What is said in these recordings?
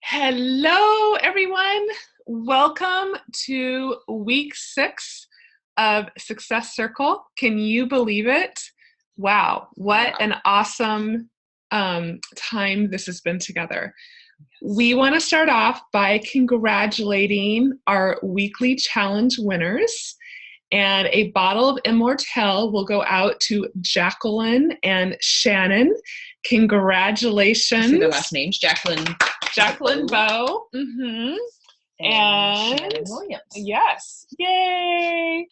Hello, everyone. Welcome to week 6 of Success Circle. Can you believe it? Wow, what an awesome time this has been together. We want to start off by congratulating our weekly challenge winners. And a bottle of Immortelle will go out to Jacqueline and Shannon. Congratulations. See their last names, Jacqueline Bowe. Mm-hmm. And Shannon Williams. Yes. Yay.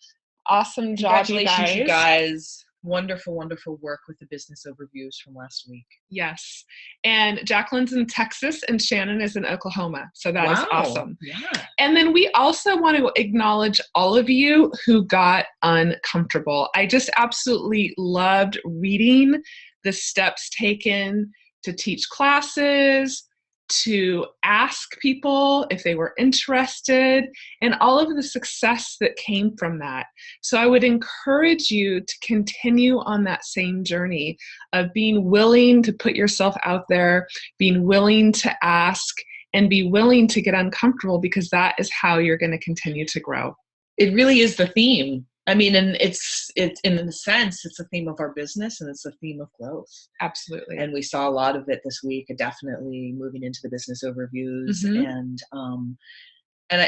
Awesome job, Congratulations, you guys. Wonderful, wonderful work with the business overviews from last week. Yes. And Jacqueline's in Texas and Shannon is in Oklahoma. So that is awesome. Yeah. And then we also want to acknowledge all of you who got uncomfortable. I just absolutely loved reading the steps taken to teach classes, to ask people if they were interested, and all of the success that came from that. So I would encourage you to continue on that same journey of being willing to put yourself out there, being willing to ask, and be willing to get uncomfortable, because that is how you're going to continue to grow. It really is the theme. I mean, and it's in a sense, it's a theme of our business and it's a theme of growth. Absolutely. And we saw a lot of it this week, definitely moving into the business overviews. Mm-hmm.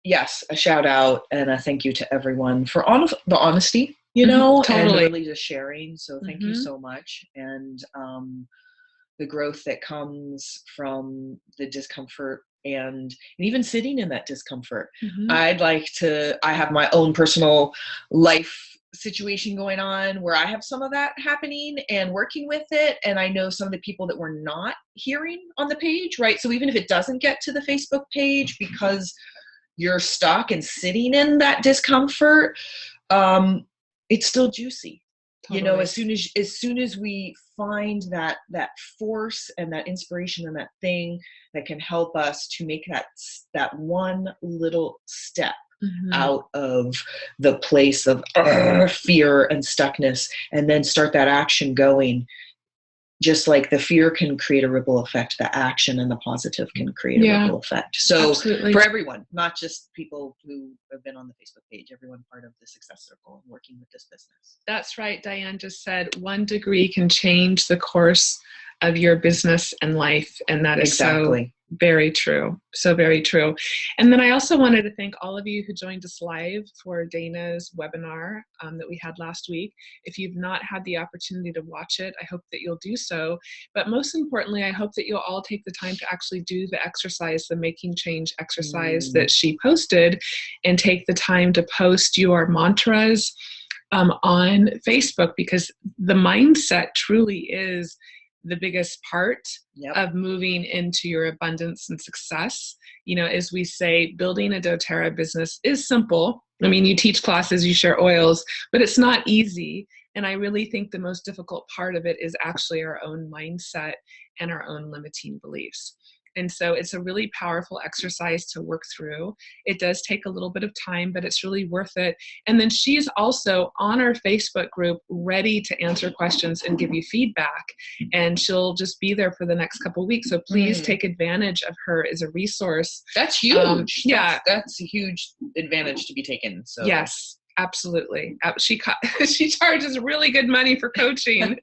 Yes, a shout out and a thank you to everyone for the honesty, totally. And really just sharing. So thank you so much. And the growth that comes from the discomfort and even sitting in that discomfort. Mm-hmm. I have my own personal life situation going on where I have some of that happening and working with it. And I know some of the people that we're not hearing on the page, right? So even if it doesn't get to the Facebook page because you're stuck and sitting in that discomfort, it's still juicy. Totally. As soon as we find that force and that inspiration and that thing that can help us to make that one little step out of the place of fear and stuckness, and then start that action going. Just like the fear can create a ripple effect, the action and the positive can create a ripple effect. So absolutely. For everyone, not just people who have been on the Facebook page, everyone part of the Success Circle and working with this business. That's right. Diane just said 1 degree can change the course of your business and life. And that is exactly. So very true. So very true. And then I also wanted to thank all of you who joined us live for Dana's webinar that we had last week. If you've not had the opportunity to watch it, I hope that you'll do so. But most importantly, I hope that you'll all take the time to actually do the exercise, the Making Change exercise that she posted, and take the time to post your mantras on Facebook, because the mindset truly is the biggest part of moving into your abundance and success. As we say, building a doTERRA business is simple. I mean, you teach classes, you share oils, but it's not easy. And I really think the most difficult part of it is actually our own mindset and our own limiting beliefs. And so it's a really powerful exercise to work through. It does take a little bit of time, but it's really worth it. And then she's also on our Facebook group ready to answer questions and give you feedback. And she'll just be there for the next couple of weeks. So please take advantage of her as a resource. That's huge. That's a huge advantage to be taken. So yes. Absolutely. She charges really good money for coaching.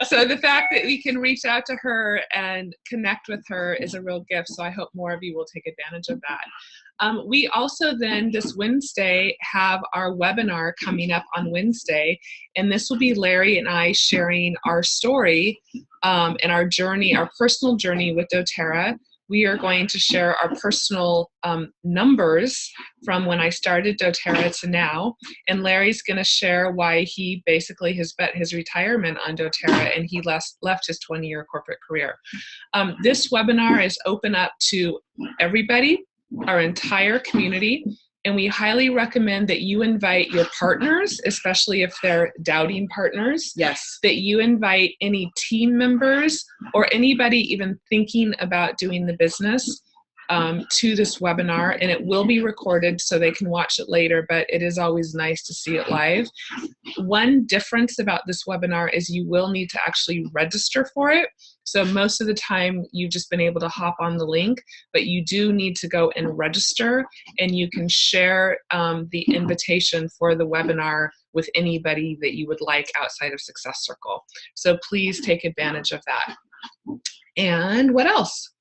So the fact that we can reach out to her and connect with her is a real gift. So I hope more of you will take advantage of that. We also then this Wednesday have our webinar coming up on Wednesday. And this will be Larry and I sharing our story and our journey, our personal journey with doTERRA. We are going to share our personal numbers from when I started doTERRA to now. And Larry's going to share why he basically has bet his retirement on doTERRA and he left his 20-year corporate career. This webinar is open up to everybody, our entire community. And we highly recommend that you invite your partners, especially if they're doubting partners. Yes. That you invite any team members or anybody even thinking about doing the business to this webinar. And it will be recorded so they can watch it later, but it is always nice to see it live. One difference about this webinar is you will need to actually register for it. So most of the time you've just been able to hop on the link, but you do need to go and register, and you can share the invitation for the webinar with anybody that you would like outside of Success Circle. So please take advantage of that. And what else?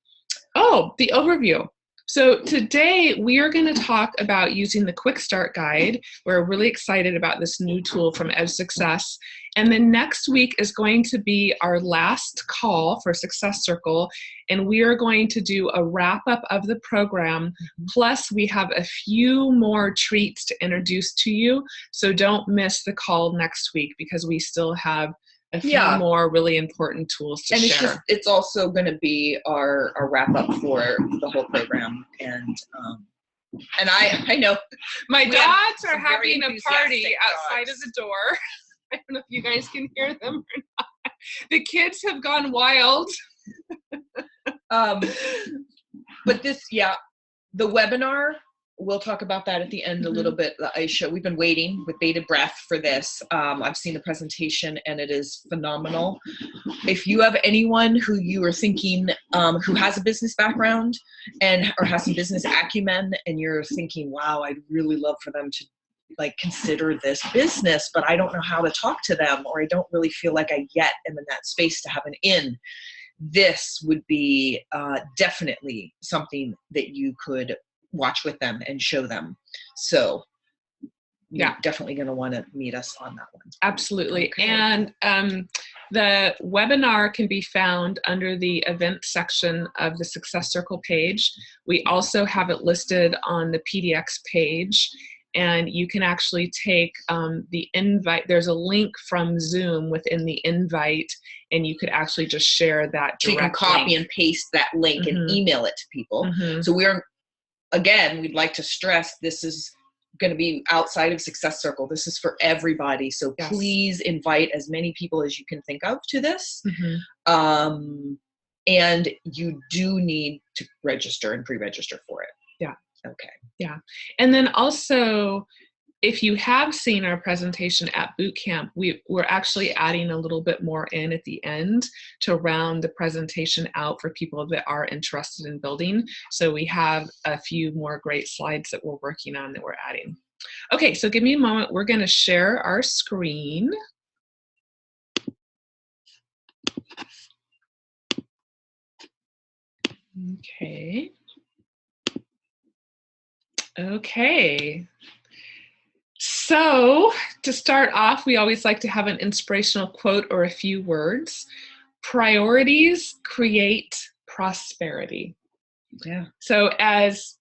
Oh, the overview. So today we are going to talk about using the Quick Start Guide. We're really excited about this new tool from Edge Success. And then next week is going to be our last call for Success Circle. And we are going to do a wrap up of the program. Plus we have a few more treats to introduce to you. So don't miss the call next week, because we still have a few more really important tools to share. It's also going to be our wrap up for the whole program. And I know my dogs are having a party outside of the door. I don't know if you guys can hear them or not. The kids have gone wild. But the webinar, we'll talk about that at the end a little bit. We've been waiting with bated breath for this. I've seen the presentation and it is phenomenal. If you have anyone who you are thinking who has a business background or has some business acumen, and you're thinking, wow, I'd really love for them to consider this business, but I don't know how to talk to them, or I don't really feel like I yet am in that space to have an in. This would be definitely something that you could watch with them and show them. So you're definitely going to want to meet us on that one. Absolutely. Okay. And the webinar can be found under the event section of the Success Circle page. We also have it listed on the PDX page, and you can actually take the invite. There's a link from Zoom within the invite, and you could actually just share that direct link. So you can copy and paste that link and email it to people. So we'd like to stress, this is going to be outside of Success Circle. This is for everybody. So please invite as many people as you can think of to this. And you do need to register and pre-register for it. Yeah. Okay. Yeah. And then also, if you have seen our presentation at boot camp, we're actually adding a little bit more in at the end to round the presentation out for people that are interested in building. So we have a few more great slides that we're working on that we're adding. Okay, so give me a moment. We're going to share our screen. Okay. Okay. So to start off, we always like to have an inspirational quote or a few words. Priorities create prosperity. Yeah. So as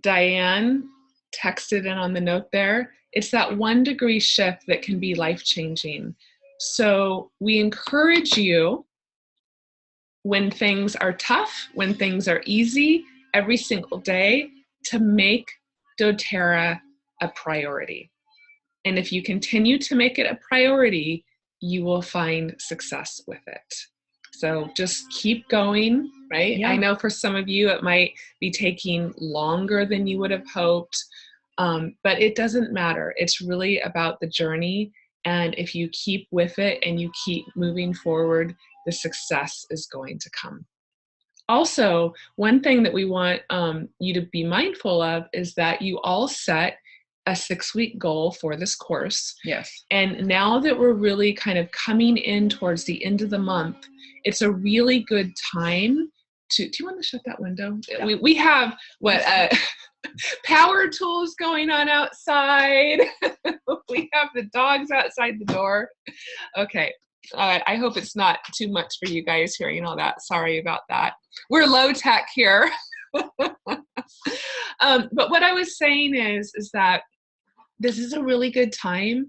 Diane texted in on the note there, it's that 1 degree shift that can be life-changing. So we encourage you, when things are tough, when things are easy, every single day, to make doTERRA a priority. And if you continue to make it a priority, you will find success with it. So just keep going, right? Yeah. I know for some of you, it might be taking longer than you would have hoped, but it doesn't matter. It's really about the journey. And if you keep with it and you keep moving forward, the success is going to come. Also, one thing that we want you to be mindful of is that you all set a 6-week goal for this course. Yes. And now that we're really kind of coming in towards the end of the month, it's a really good time to, do you want to shut that window? Yeah. We have power tools going on outside. We have the dogs outside the door. Okay. I hope it's not too much for you guys hearing all that. Sorry about that. We're low tech here. But what I was saying is that this is a really good time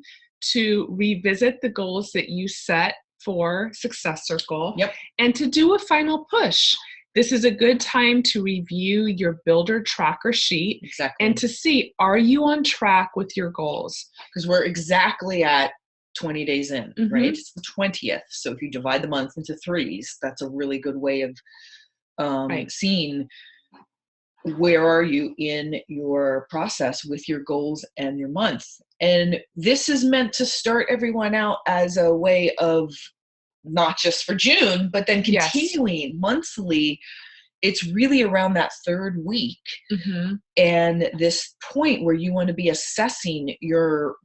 to revisit the goals that you set for Success Circle. Yep. And to do a final push. This is a good time to review your builder tracker sheet. Exactly. And to see, are you on track with your goals? Because we're exactly at 20 days in, right? It's the 20th. So if you divide the month into 3s, that's a really good way of seeing where are you in your process with your goals and your month. And this is meant to start everyone out as a way of not just for June, but then continuing monthly. It's really around that third week. And this point where you want to be assessing your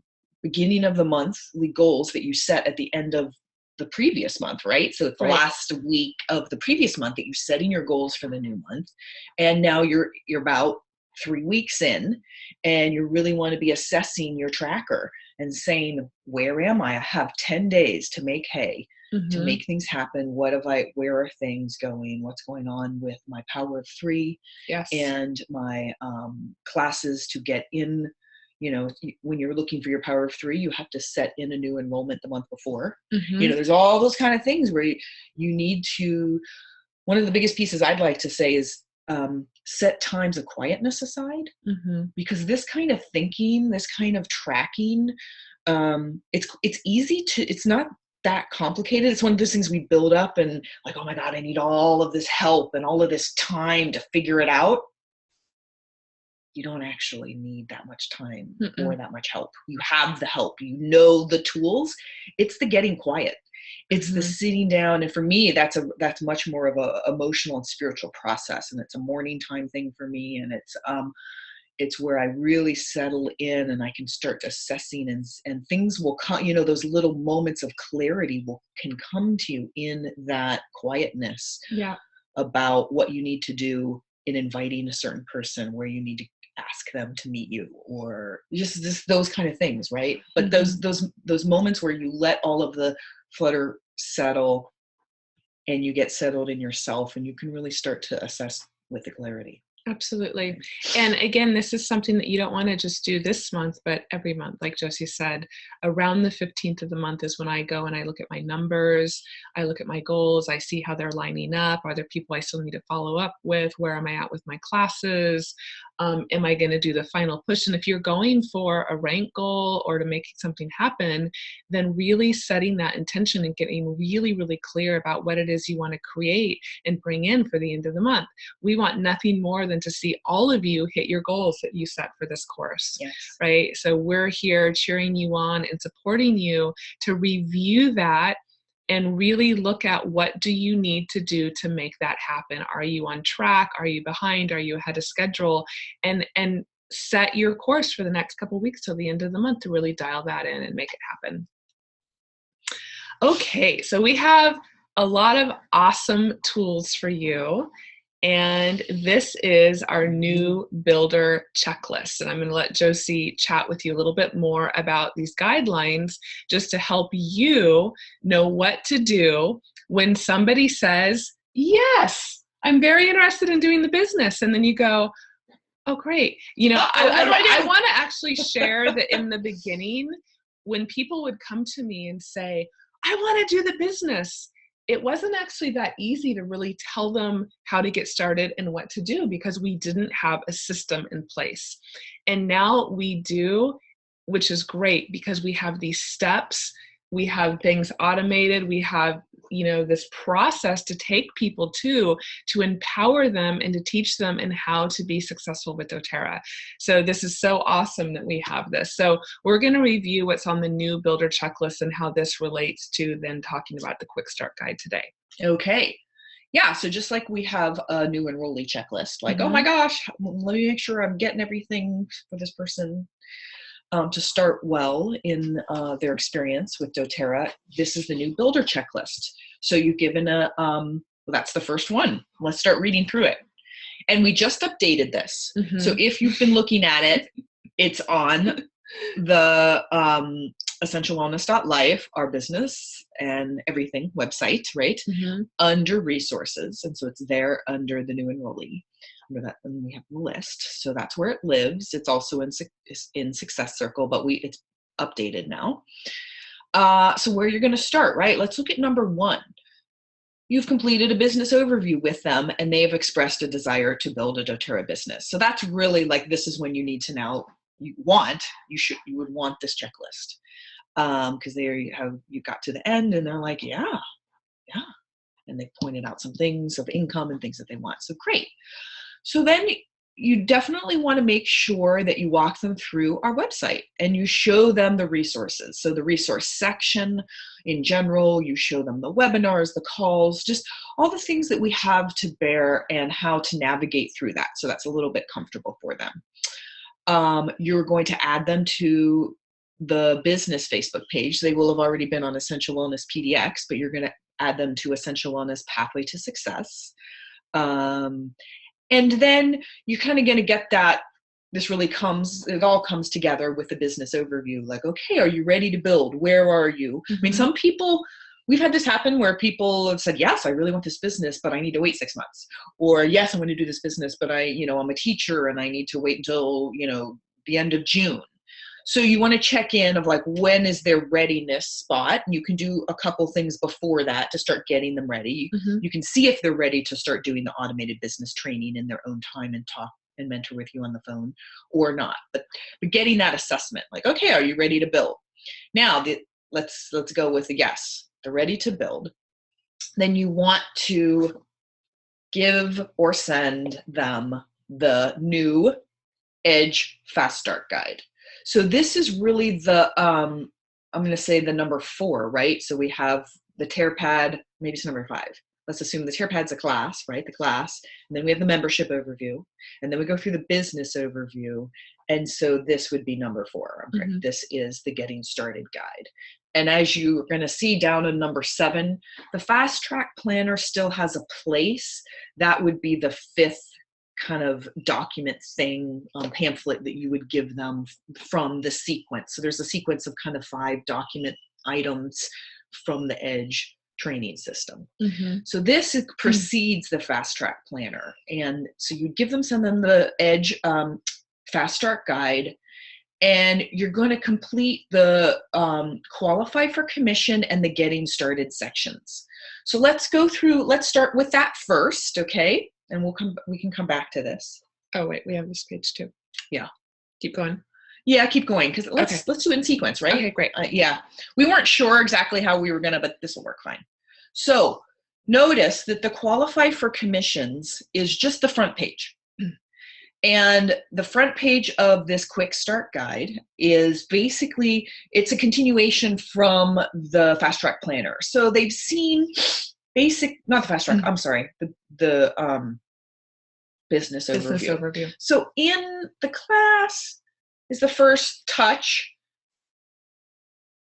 beginning of the monthly goals that you set at the end of the previous month, right? So it's the last week of the previous month that you're setting your goals for the new month. And now you're about 3 weeks in, and you really want to be assessing your tracker and saying, where am I? I have 10 days to make hay, to make things happen. Where are things going? What's going on with my Power of 3 and my classes to get in? You know, when you're looking for your Power of 3, you have to set in a new enrollment the month before. You know, there's all those kind of things where you need to, one of the biggest pieces I'd like to say is set times of quietness aside, because this kind of thinking, this kind of tracking, it's easy to, it's not that complicated. It's one of those things we build up and like, oh my God, I need all of this help and all of this time to figure it out. You don't actually need that much time or that much help. You have the help, you know, the tools. It's the getting quiet. It's the sitting down. And for me, that's much more of a emotional and spiritual process. And it's a morning time thing for me. And it's where I really settle in and I can start assessing, and things will come, you know, those little moments of clarity can come to you in that quietness about what you need to do in inviting a certain person, where you need to ask them to meet you, or just those kind of things, right? But those moments where you let all of the flutter settle and you get settled in yourself, and you can really start to assess with the clarity. Absolutely. And again, this is something that you don't want to just do this month, but every month. Like Josie said, around the 15th of the month is when I go and I look at my numbers, I look at my goals, I see how they're lining up. Are there people I still need to follow up with? Where am I at with my classes? Am I going to do the final push? And if you're going for a rank goal or to make something happen, then really setting that intention and getting really, really clear about what it is you want to create and bring in for the end of the month. We want nothing more than to see all of you hit your goals that you set for this course, right? So we're here cheering you on and supporting you to review that and really look at what do you need to do to make that happen. Are you on track? Are you behind? Are you ahead of schedule? And set your course for the next couple of weeks till the end of the month to really dial that in and make it happen. Okay, so we have a lot of awesome tools for you. And this is our new builder checklist. And I'm going to let Josie chat with you a little bit more about these guidelines, just to help you know what to do when somebody says, yes, I'm very interested in doing the business. And then you go, oh, great. You know, I want to actually share that in the beginning, when people would come to me and say, I want to do the business, it wasn't actually that easy to really tell them how to get started and what to do, because we didn't have a system in place. And now we do, which is great, because we have these steps, we have things automated, we have, you know, this process to take people to empower them and to teach them and how to be successful with doTERRA. So this is so awesome that we have this. So we're going to review what's on the new builder checklist and how this relates to then talking about the quick start guide today. Okay. Yeah, so just like we have a new enrollee checklist, like, oh my gosh, let me make sure I'm getting everything for this person to start well in their experience with doTERRA. This is the new builder checklist. So you've given well, that's the first one. Let's start reading through it. And we just updated this. So if you've been looking at it, it's on the essentialwellness.life, our business and everything website, right? Under resources. And so it's there under the new enrollee. Under that, and we have the list. So that's where it lives. It's also in Success Circle, but it's updated now. So where you're going to start, right? Let's look at number 1. You've completed a business overview with them and they have expressed a desire to build a doTERRA business. So that's really like, this is when you need to now, you would want this checklist. Because there you got to the end and they're like, yeah. And they pointed out some things of income and things that they want. So great. So then you definitely want to make sure that you walk them through our website and you show them the resources. So the resource section in general, you show them the webinars, the calls, just all the things that we have to bear and how to navigate through that. So that's a little bit comfortable for them. You're going to add them to the business Facebook page. They will have already been on Essential Wellness PDX, but you're going to add them to Essential Wellness Pathway to Success. And then you're kind of going to get that, it all comes together with the business overview. Like, okay, are you ready to build? Where are you? I mean, some people, we've had this happen where people have said, yes, I really want this business, but I need to wait 6 months. Or yes, I'm going to do this business, but I'm a teacher and I need to wait until, the end of June. So you want to check in of like, when is their readiness spot? And you can do a couple things before that to start getting them ready. You can see if they're ready to start doing the automated business training in their own time and talk and mentor with you on the phone or not. But getting that assessment, like, okay, are you ready to build? Now, let's go with the yes, they're ready to build. Then you want to give or send them the new Edge Fast Start Guide. So this is really the, I'm going to say the number 4, right? So we have the TearPad, maybe it's number 5. Let's assume the TearPad's a class, right? The class. And then we have the membership overview. And then we go through the business overview. And so this would be number 4. Okay? This is the Getting Started Guide. And as you're going to see down in number 7, the Fast Track Planner still has a place. That would be the 5th kind of document thing, pamphlet that you would give them from the sequence. So there's a sequence of kind of 5 document items from the Edge training system. So this precedes the Fast Track Planner. And so you give them the Edge Fast Start Guide, and you're going to complete the Qualify for Commission and the Getting Started sections. So let's start with that first, okay? And we can come back to this. Oh wait, we have this page too. Yeah. Keep going. Yeah, keep going, because let's do it in sequence, right? Okay, great. Yeah. We weren't sure exactly how we were gonna, but this will work fine. So notice that the Qualify for Commissions is just the front page. And the front page of this Quick Start Guide is basically, it's a continuation from the Fast Track Planner. So they've seen not the Fast Track, I'm sorry, the business overview. So in the class is the first touch,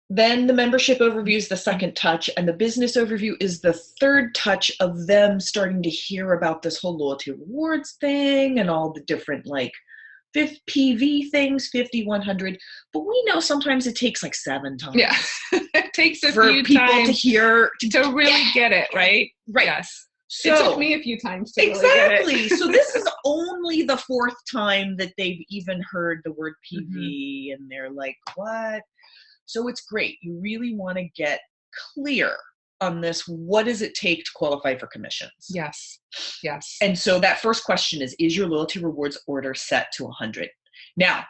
then the membership overview is the second touch, and the business overview is the third touch of them starting to hear about this whole loyalty rewards thing and all the different like PV things, 50, 100. But we know sometimes it takes like 7 times. Yeah, it takes a for few people times to hear, to really get it, right? Right. Yes. So, it took me a few times to really get it. So this is only the 4th time that they've even heard the word PV, and they're like, what? So it's great. You really want to get clear on this. What does it take to qualify for commissions? Yes. Yes. And so that first question is your loyalty rewards order set to 100? Now,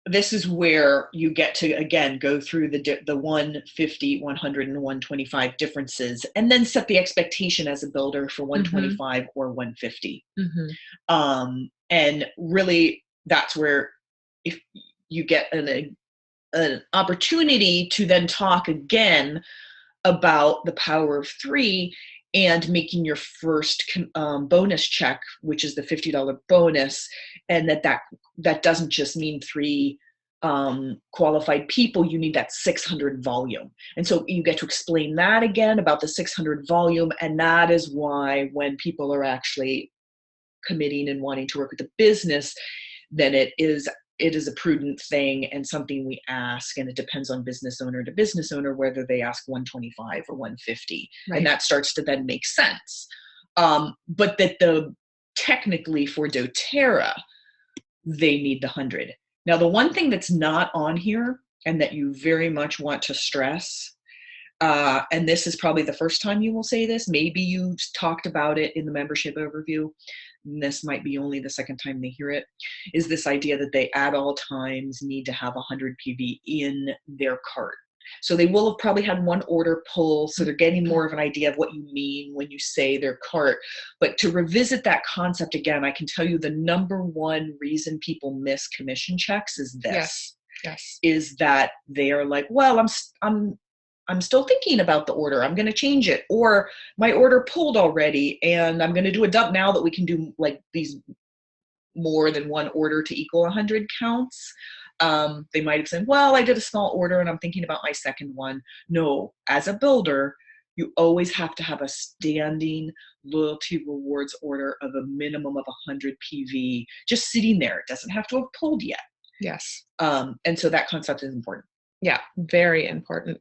this is where you get to, again, go through the 150, 100, and 125 differences, and then set the expectation as a builder for 125 or 150. And really, that's where if you get an opportunity to then talk again about the power of 3 and making your first bonus check, which is the $50 bonus, and that doesn't just mean 3 qualified people, you need that 600 volume. And so you get to explain that again about the 600 volume, and that is why when people are actually committing and wanting to work with the business, then it is a prudent thing and something we ask, and it depends on business owner to business owner whether they ask 125 or 150. Right. And that starts to then make sense. But that technically for doTERRA, they need the 100. Now, the one thing that's not on here and that you very much want to stress, and this is probably the first time you will say this, maybe you talked about it in the membership overview, and this might be only the second time they hear it, is this idea that they at all times need to have 100 PV in their cart. So they will have probably had one order pull, so they're getting more of an idea of what you mean when you say their cart. But to revisit that concept again, I can tell you the number one reason people miss commission checks is this. Yes. Is that they are like, well, I'm still thinking about the order. I'm going to change it, or my order pulled already and I'm going to do a dump now that we can do like these more than one order to equal 100 counts. They might have said, well, I did a small order and I'm thinking about my second one. No, as a builder, you always have to have a standing loyalty rewards order of a minimum of 100 PV just sitting there. It doesn't have to have pulled yet. Yes. And so that concept is important. Yeah, very important.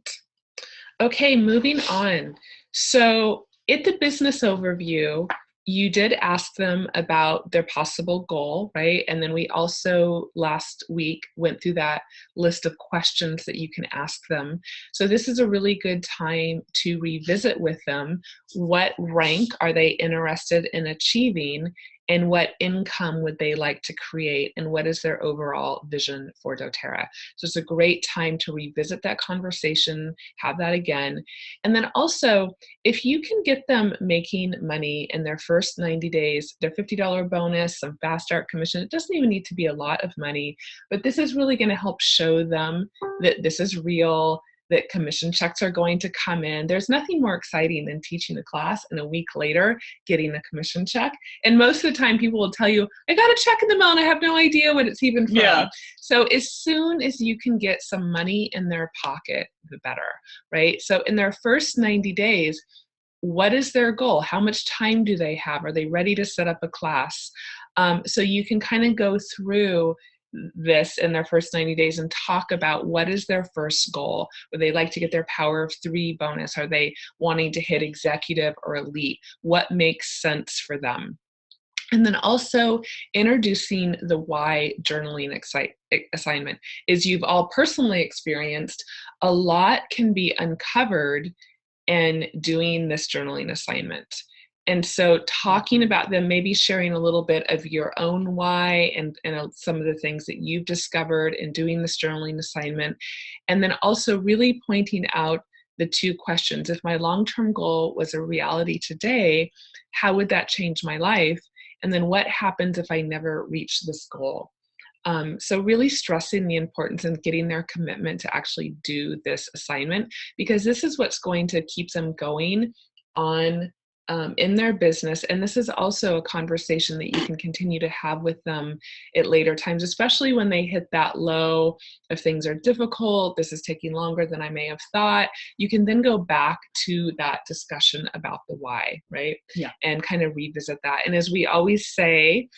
Okay, moving on. So at the business overview, you did ask them about their possible goal, right? And then we also last week went through that list of questions that you can ask them. So this is a really good time to revisit with them. What rank are they interested in achieving? And what income would they like to create, and what is their overall vision for doTERRA? So it's a great time to revisit that conversation, have that again. And then also, if you can get them making money in their first 90 days, their $50 bonus, some fast start commission, it doesn't even need to be a lot of money, but this is really going to help show them that this is real, that commission checks are going to come in. There's nothing more exciting than teaching a class and a week later getting a commission check. And most of the time people will tell you, I got a check in the mail and I have no idea what it's even from. Yeah. So as soon as you can get some money in their pocket, the better, right? So in their first 90 days, what is their goal? How much time do they have? Are they ready to set up a class? So you can kind of go through this in their first 90 days and talk about what is their first goal. Would they like to get their Power of 3 bonus? Are they wanting to hit executive or elite? What makes sense for them? And then also introducing the why journaling assignment is you've all personally experienced a lot can be uncovered in doing this journaling assignment. And so talking about them, maybe sharing a little bit of your own why and some of the things that you've discovered in doing this journaling assignment. And then also really pointing out the two questions. If my long-term goal was a reality today, how would that change my life? And then what happens if I never reach this goal? So really stressing the importance and getting their commitment to actually do this assignment, because this is what's going to keep them going on in their business. And this is also a conversation that you can continue to have with them at later times, especially when they hit that low, if things are difficult, this is taking longer than I may have thought, you can then go back to that discussion about the why, right? Yeah. And kind of revisit that. And as we always say,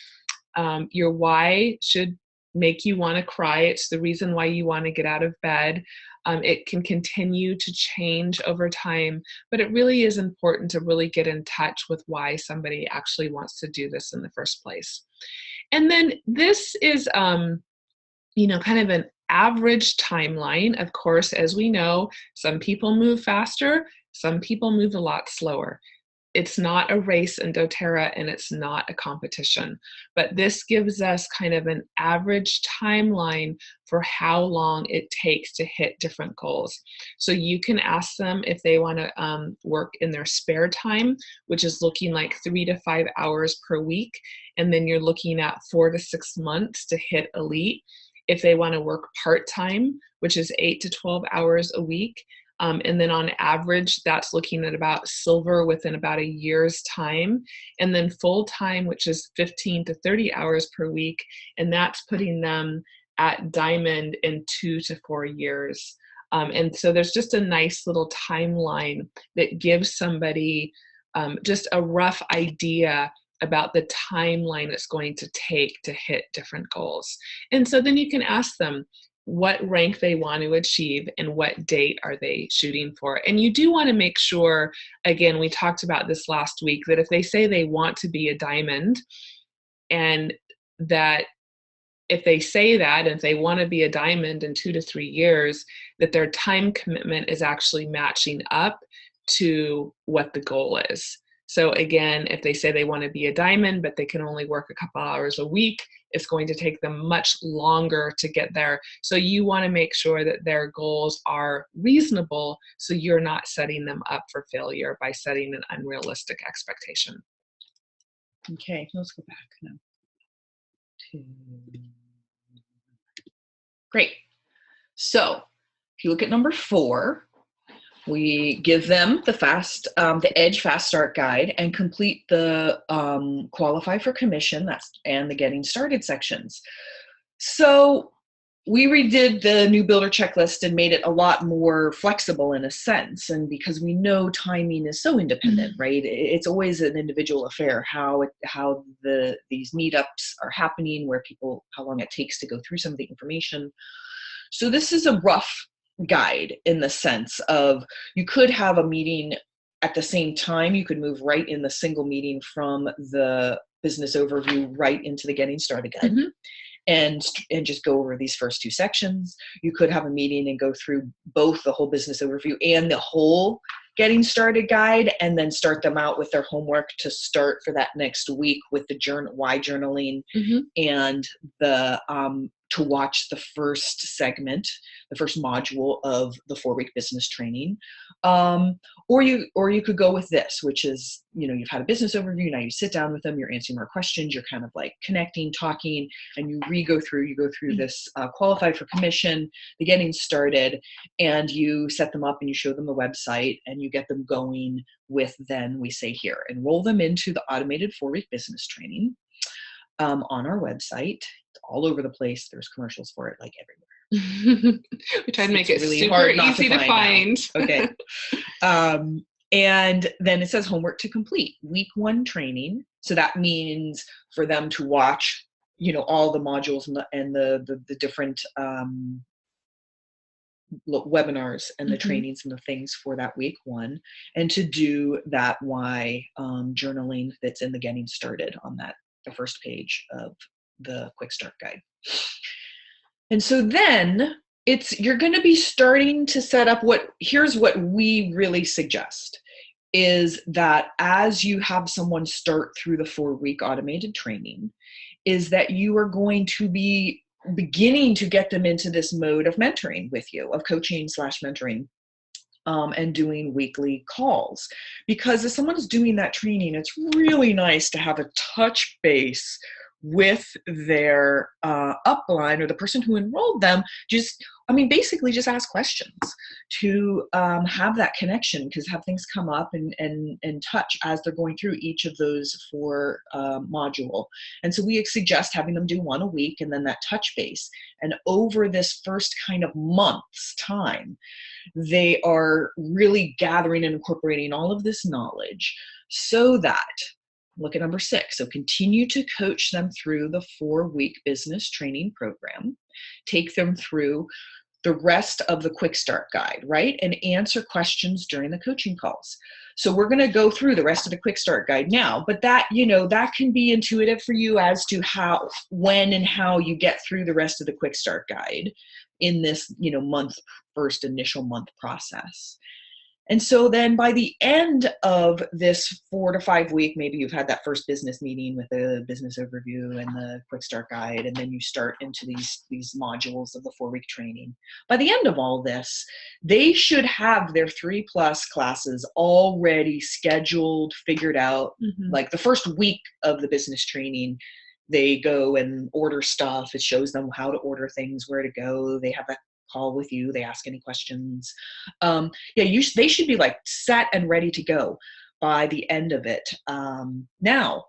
your why should make you want to cry. It's the reason why you want to get out of bed. It can continue to change over time, but it really is important to really get in touch with why somebody actually wants to do this in the first place. And then this is, kind of an average timeline. Of course, as we know, some people move faster, some people move a lot slower. It's not a race in doTERRA and it's not a competition, but this gives us kind of an average timeline for how long it takes to hit different goals. So you can ask them if they want to work in their spare time, which is looking like 3 to 5 hours per week. And then you're looking at 4 to 6 months to hit elite. If they want to work part-time, which is 8 to 12 hours a week, and then on average, that's looking at about silver within about a year's time. And then full-time, which is 15 to 30 hours per week. And that's putting them at diamond in 2 to 4 years. And so there's just a nice little timeline that gives somebody just a rough idea about the timeline it's going to take to hit different goals. And so then you can ask them what rank they want to achieve and what date are they shooting for. And you do want to make sure, again, we talked about this last week, that if they say they want to be a diamond, and that if they say that, if they want to be a diamond in 2 to 3 years, that their time commitment is actually matching up to what the goal is. So again, if they say they want to be a diamond, but they can only work a couple hours a week, it's going to take them much longer to get there. So you want to make sure that their goals are reasonable, so you're not setting them up for failure by setting an unrealistic expectation. Okay, let's go back now. Great. So if you look at number 4, we give them the Edge Fast Start Guide and complete the Qualify for Commission and the Getting Started sections. So we redid the new builder checklist and made it a lot more flexible in a sense. And because we know timing is so independent, right? It's always an individual affair, how these meetups are happening, how long it takes to go through some of the information. So this is a rough guide in the sense of you could have a meeting at the same time. You could move right in the single meeting from the business overview right into the Getting Started Guide. And just go over these first 2 sections. You could have a meeting and go through both the whole business overview and the whole Getting Started Guide, and then start them out with their homework to start for that next week with the why journaling and the to watch the first segment, the first module of the 4-week business training. Or you could go with this, which is, you've had a business overview, now you sit down with them, you're answering more questions, you're kind of like connecting, talking, and you go through this Qualify for Commission, the Getting Started, and you set them up and you show them the website and you get them going with, then we say here, enroll them into the automated 4-week business training on our website. It's all over the place. There's commercials for it like everywhere. We try to make it really super easy to find. Okay. And then it says homework to complete. Week 1 training. So that means for them to watch, all the modules and the different webinars and the trainings and the things for that week 1, and to do that why journaling that's in the Getting Started on the first page of the Quick Start Guide. And so then you're going to be starting to set up here's what we really suggest is that as you have someone start through the 4-week automated training, is that you are going to be beginning to get them into this mode of mentoring with you, of coaching / mentoring, and doing weekly calls. Because if someone's doing that training, it's really nice to have a touch base with their upline or the person who enrolled them. Basically just ask questions to have that connection, because have things come up and touch as they're going through each of those 4 module. And so we suggest having them do 1 a week and then that touch base. And over this first kind of month's time, they are really gathering and incorporating all of this knowledge so that, look at number 6. So continue to coach them through the 4-week business training program. Take them through the rest of the Quick Start Guide, right? And answer questions during the coaching calls. So we're going to go through the rest of the Quick Start Guide now, but that can be intuitive for you as to when and how you get through the rest of the Quick Start Guide in this, first initial month process. And so then by the end of this 4 to 5 week, maybe you've had that first business meeting with the business overview and the Quick Start Guide, and then you start into these modules of the 4-week training. By the end of all this, they should have their 3+ classes already scheduled, figured out. Like the first week of the business training, they go and order stuff. It shows them how to order things, where to go. They have a call with you. They ask any questions. They should be like set and ready to go by the end of it. Now,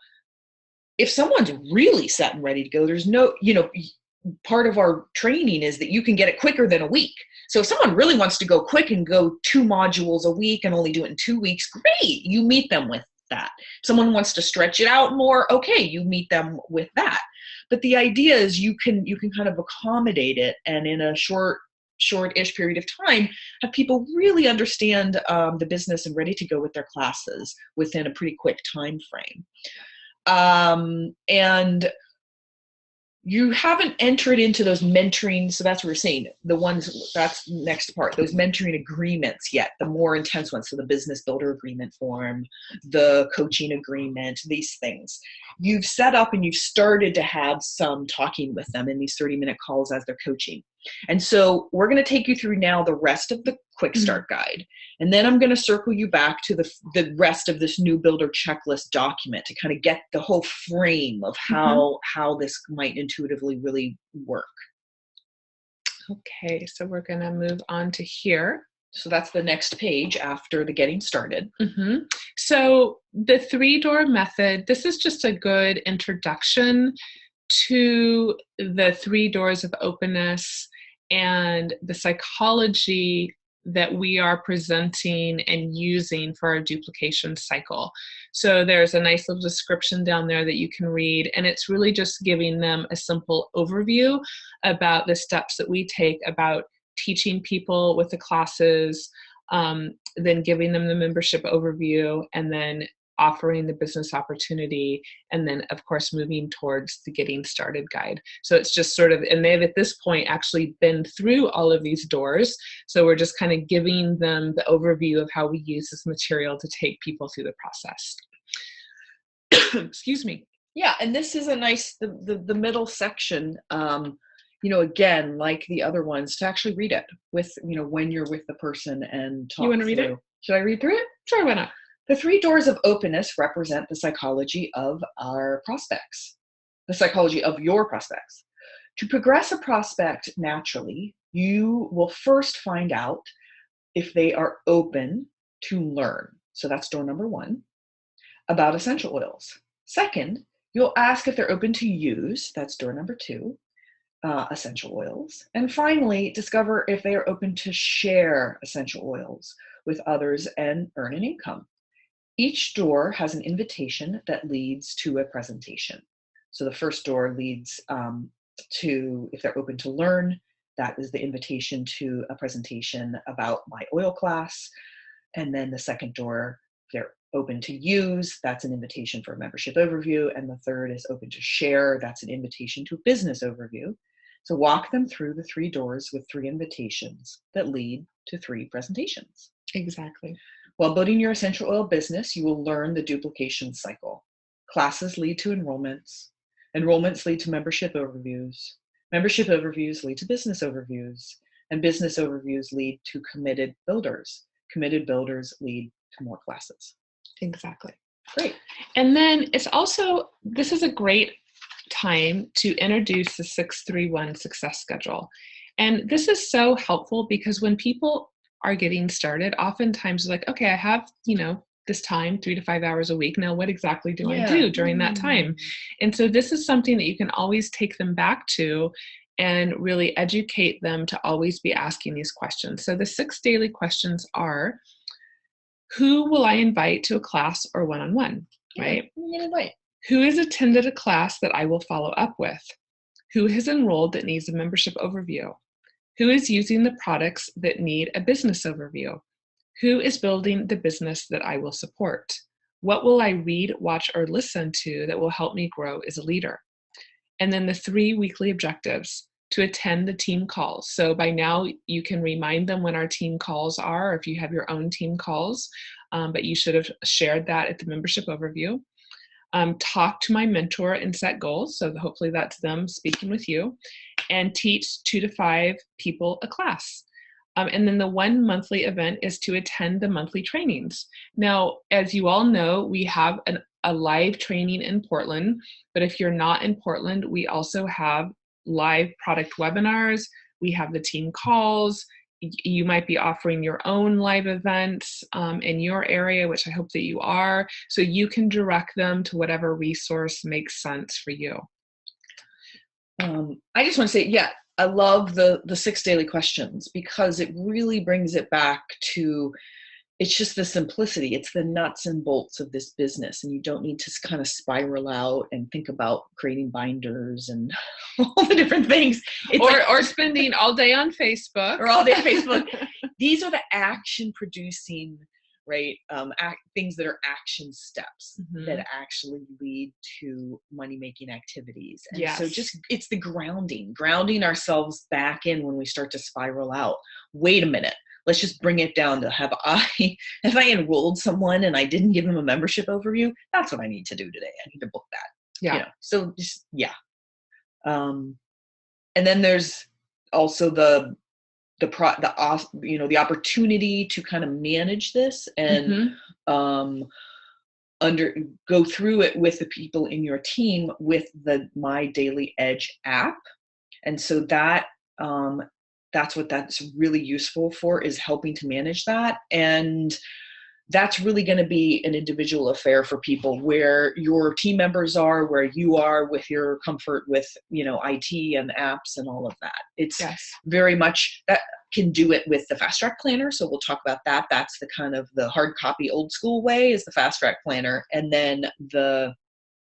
if someone's really set and ready to go, there's no, part of our training is that you can get it quicker than a week. So if someone really wants to go quick and go 2 modules a week and only do it in 2 weeks, great, you meet them with that. If someone wants to stretch it out more, okay, you meet them with that. But the idea is you can kind of accommodate it, and in a short-ish period of time, have people really understand the business and ready to go with their classes within a pretty quick time frame. And you haven't entered into those mentoring. So that's what we're saying. That's the next part, those mentoring agreements yet, the more intense ones. So the business builder agreement form, the coaching agreement, these things. You've set up and you've started to have some talking with them in these 30-minute calls as they're coaching. And so we're going to take you through now the rest of the quick start guide. And then I'm going to circle you back to the rest of this new builder checklist document to kind of get the whole frame of how this might intuitively really work. Okay, so we're going to move on to here. So that's the next page after the getting started. So the 3-door method, this is just a good introduction to the 3 doors of openness and the psychology that we are presenting and using for our duplication cycle. So there's a nice little description down there that you can read, and it's really just giving them a simple overview about the steps that we take about teaching people with the classes, then giving them the membership overview, and then offering the business opportunity, and then of course moving towards the getting started guide. So it's just sort of, and they've at this point actually been through all of these doors. So we're just kind of giving them the overview of how we use this material to take people through the process. Excuse me. Yeah, and this is a nice, the middle section, again, like the other ones, to actually read it with, when you're with the person and talk. You want to read it? Should I read through it? Sure, why not? The 3 doors of openness represent the psychology of our prospects, the psychology of your prospects. To progress a prospect naturally, you will first find out if they are open to learn. So that's door number 1, about essential oils. Second, you'll ask if they're open to use. That's door number 2, essential oils. And finally, discover if they are open to share essential oils with others and earn an income. Each door has an invitation that leads to a presentation. So the first door leads to, if they're open to learn, that is the invitation to a presentation about my oil class. And then the second door, if they're open to use, that's an invitation for a membership overview. And the third is open to share, that's an invitation to a business overview. So walk them through the 3 doors with 3 invitations that lead to 3 presentations. Exactly. While building your essential oil business, you will learn the duplication cycle. Classes lead to enrollments. Enrollments lead to membership overviews. Membership overviews lead to business overviews. And business overviews lead to committed builders. Committed builders lead to more classes. Exactly. Great. And then it's also, this is a great time to introduce the 631 success schedule. And this is so helpful because when people are getting started, oftentimes like, okay, I have, this time, 3 to 5 hours a week. Now, what exactly do I do during that time? And so this is something that you can always take them back to and really educate them to always be asking these questions. So the 6 daily questions are, who will I invite to a class or one-on-one, right? Who are you going to invite? Who has attended a class that I will follow up with? Who has enrolled that needs a membership overview? Who is using the products that need a business overview? Who is building the business that I will support? What will I read, watch, or listen to that will help me grow as a leader? And then the 3 weekly objectives: to attend the team calls. So by now you can remind them when our team calls are, or if you have your own team calls, but you should have shared that at the membership overview. Talk to my mentor and set goals. So hopefully that's them speaking with you, and teach 2 to 5 people a class. And then the 1 monthly event is to attend the monthly trainings. Now, as you all know, we have a live training in Portland, but if you're not in Portland, we also have live product webinars. We have the team calls. You might be offering your own live events in your area, which I hope that you are, so you can direct them to whatever resource makes sense for you. I just want to say, I love the 6 daily questions because it really brings it back to, it's just the simplicity. It's the nuts and bolts of this business, and you don't need to kind of spiral out and think about creating binders and all the different things. Or spending all day on Facebook. Or all day on Facebook. These are the action producing right? Things that are action steps that actually lead to money-making activities. And so just, it's the grounding ourselves back in when we start to spiral out. Wait a minute. Let's just bring it down to, have I enrolled someone and I didn't give them a membership overview? That's what I need to do today. I need to book that. Yeah. You know, so just, yeah. And then there's also the opportunity to kind of manage this and go through it with the people in your team with the My Daily Edge app. And so that's what that's really useful for, is helping to manage that. And that's really going to be an individual affair for people, where your team members are, where you are with your comfort with, IT and apps and all of that. It's very much that can do it with the Fast Track Planner. So we'll talk about that. That's the kind of the hard copy old school way, is the Fast Track Planner, and then the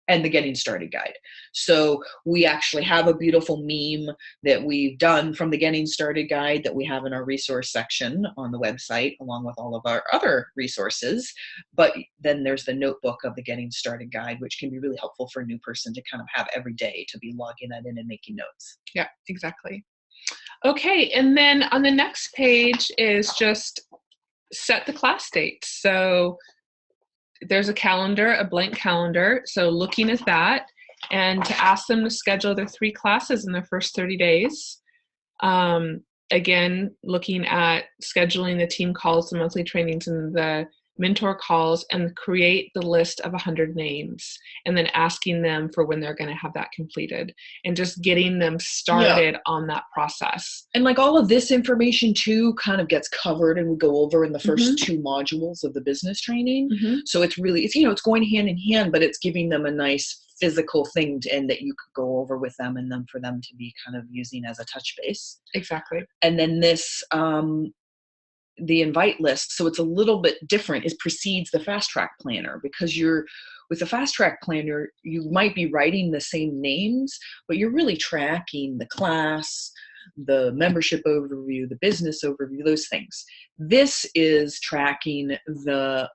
Getting Started Guide. So we actually have a beautiful meme that we've done from the Getting Started Guide that we have in our resource section on the website, along with all of our other resources. But then there's the notebook of the Getting Started Guide, which can be really helpful for a new person to kind of have every day to be logging that in and making notes. Yeah, exactly. Okay, and then on the next page is just set the class dates. So there's a calendar, a blank calendar. So looking at that, and to ask them to schedule their 3 classes in their first 30 days. Again, looking at scheduling the team calls, the monthly trainings, and the mentor calls, and create the list of 100 names, and then asking them for when they're going to have that completed, and just getting them started on that process. And like all of this information too kind of gets covered and we go over in the first 2 modules of the business training. So it's really, it's going hand in hand, but it's giving them a nice physical thing and that you could go over with them, and then for them to be kind of using as a touch base. Exactly. And then this, the invite list, so it's a little bit different, it precedes the Fast Track Planner, because with the Fast Track Planner, you might be writing the same names, but you're really tracking the class, the membership overview, the business overview, those things. This is tracking the,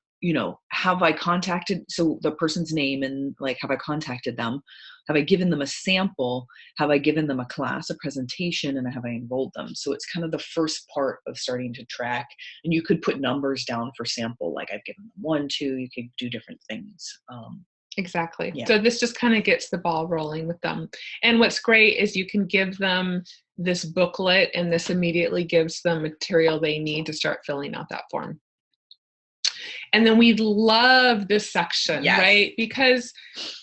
have I contacted, so the person's name, and like, have I contacted them? Have I given them a sample? Have I given them a class, a presentation, and have I enrolled them? So it's kind of the first part of starting to track. And you could put numbers down for sample, like I've given them 1, 2, you could do different things. Exactly. Yeah. So this just kind of gets the ball rolling with them. And what's great is you can give them this booklet, and this immediately gives them material they need to start filling out that form. And then we love this section, right? Because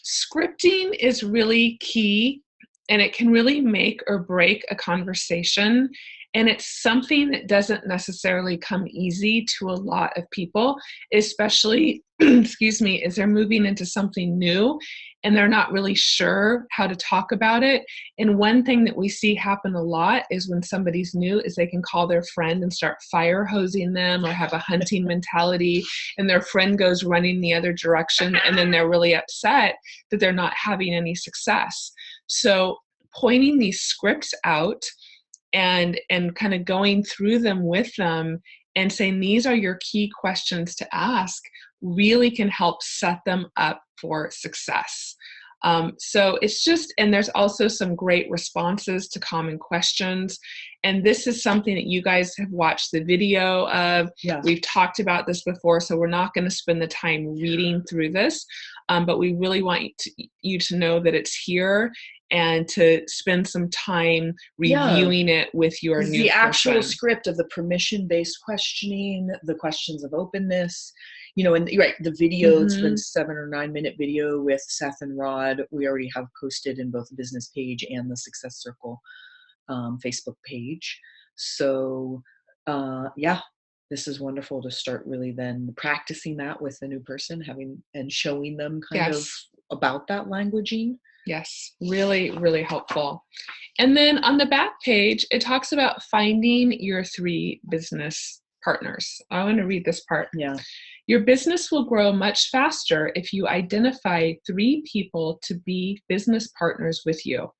scripting is really key, and it can really make or break a conversation. And it's something that doesn't necessarily come easy to a lot of people, especially, excuse me, as they're moving into something new and they're not really sure how to talk about it. And one thing that we see happen a lot is when somebody's new is they can call their friend and start fire hosing them, or have a hunting mentality, and their friend goes running the other direction, and then they're really upset that they're not having any success. So pointing these scripts out and kind of going through them with them and saying, these are your key questions to ask, really can help set them up for success. So it's just, and there's also some great responses to common questions. And this is something that you guys have watched the video of. Yeah. We've talked about this before, so we're not going to spend the time reading through this, but we really want you to know that it's here, and to spend some time reviewing it with your new the actual script of the permission-based questioning, the questions of openness, and right, the video, it's been 7 or 9 minute video with Seth and Rod. We already have posted in both the business page and the Success Circle Facebook page. So this is wonderful to start really then practicing that with the new person, having and showing them kind of about that languaging. Yes, really, really helpful. And then on the back page, it talks about finding your 3 business partners. I want to read this part. Yeah. Your business will grow much faster if you identify 3 people to be business partners with you.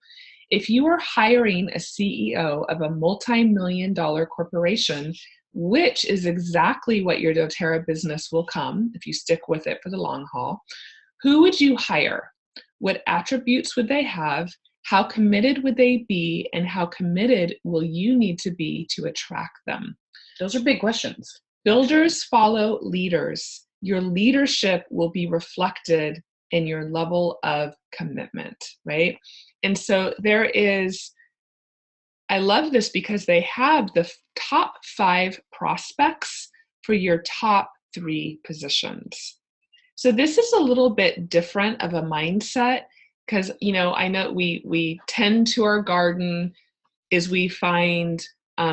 If you are hiring a CEO of a multi-million-dollar corporation, which is exactly what your doTERRA business will come if you stick with it for the long haul. Who would you hire? What attributes would they have? How committed would they be? And how committed will you need to be to attract them? Those are big questions. Builders follow leaders. Your leadership will be reflected in your level of commitment, right? And so I love this because they have the top 5 prospects for your top 3 positions. So this is a little bit different of a mindset because, I know we tend to our garden is we find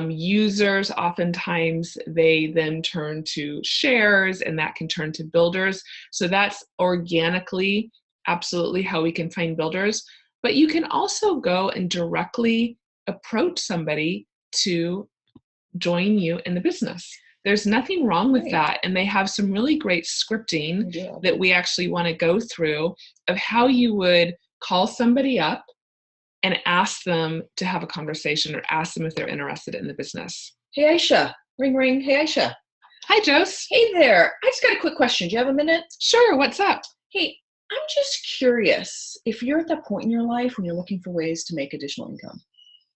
users, oftentimes they then turn to shares, and that can turn to builders. So that's organically absolutely how we can find builders. But you can also go and directly approach somebody to join you in the business. There's nothing wrong with that. And they have some really great scripting that we actually want to go through of how you would call somebody up and ask them to have a conversation or ask them if they're interested in the business. Hey, Aisha. Ring, ring. Hey, Aisha. Hi, Jose. Hey there. I just got a quick question. Do you have a minute? Sure. What's up? Hey, I'm just curious if you're at that point in your life when you're looking for ways to make additional income.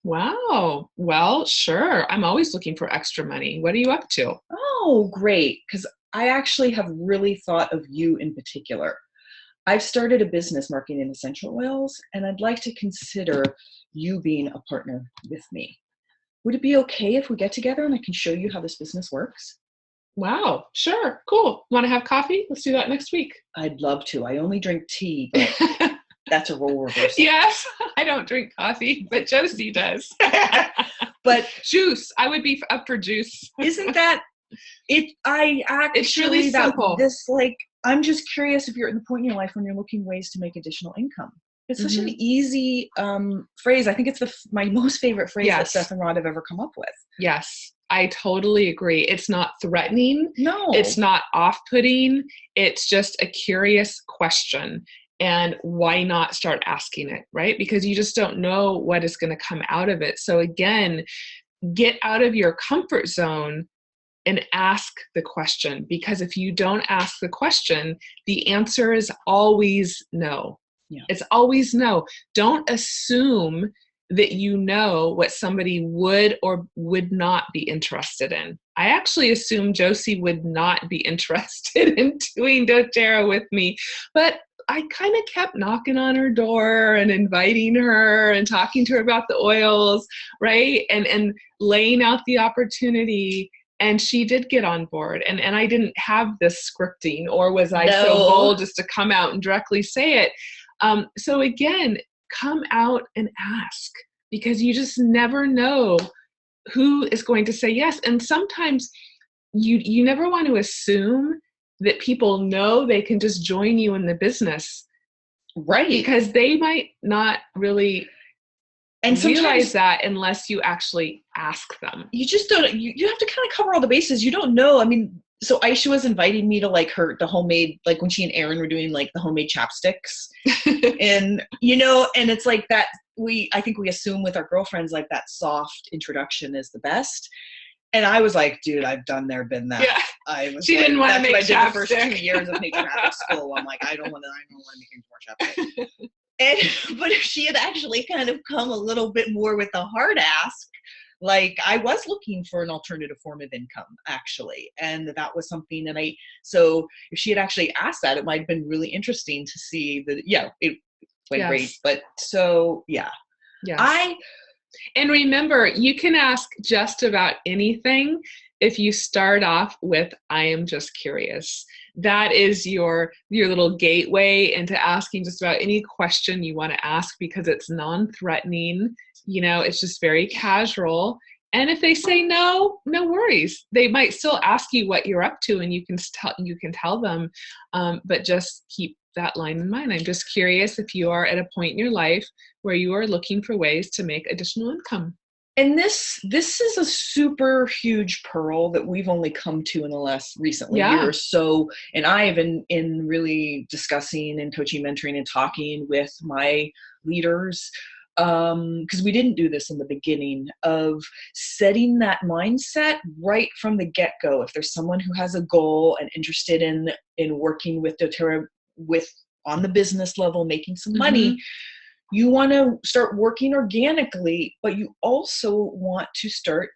Wow. Well, sure. I'm always looking for extra money. What are you up to? Oh, great. Because I actually have really thought of you in particular. I've started a business marketing essential oils, and I'd like to consider you being a partner with me. Would it be okay if we get together and I can show you how this business works? Wow, sure, cool. Want to have coffee? Let's do that next week. I'd love to. I only drink tea, but that's a role reversal. Yes, I don't drink coffee, but Josie does. But juice, I would be up for juice. Isn't that it? It's really simple. I'm just curious if you're at the point in your life when you're looking ways to make additional income. It's such an easy phrase. I think it's my most favorite phrase that Seth and Rod have ever come up with. Yes, I totally agree. It's not threatening. No. It's not off-putting. It's just a curious question. And why not start asking it, right? Because you just don't know what is going to come out of it. So again, get out of your comfort zone and ask the question, because if you don't ask the question, the answer is always no. Yeah. It's always no. Don't assume that you know what somebody would or would not be interested in. I actually assumed Josie would not be interested in doing doTERRA with me, but I kind of kept knocking on her door and inviting her and talking to her about the oils, right? And laying out the opportunity. And she did get on board. And I didn't have this scripting, or was I so bold just to come out and directly say it. So again, come out and ask, because you just never know who is going to say yes. And sometimes you never want to assume that people know they can just join you in the business. Right. Because they might not really realize that unless you actually ask them. You just don't, you have to kind of cover all the bases. You don't know. I mean, so Aisha was inviting me to the homemade, when she and Aaron were doing the homemade chapsticks and, and it's like that. I think we assume with our girlfriends, that soft introduction is the best. And I was like, dude, I've done there, been that. Yeah. She didn't want to make chapstick. The first 2 years of making graphic school. I'm like, I don't want to make more chapstick. But if she had actually kind of come a little bit more with a hard ask, I was looking for an alternative form of income, actually. And that was something so if she had actually asked that, it might have been really interesting to see that, it went great. But so, yeah. Yes. And remember, you can ask just about anything if you start off with, I am just curious. That is your little gateway into asking just about any question you want to ask, because it's non-threatening. It's just very casual. And if they say no, no worries. They might still ask you what you're up to, and you can tell them, but just keep that line in mind. I'm just curious if you are at a point in your life where you are looking for ways to make additional income. And this is a super huge pearl that we've only come to in the last recently year or so. And I have been in really discussing and coaching, mentoring, and talking with my leaders because we didn't do this in the beginning, of setting that mindset right from the get-go. If there's someone who has a goal and interested in working with doTERRA on the business level, making some money, you want to start working organically, but you also want to start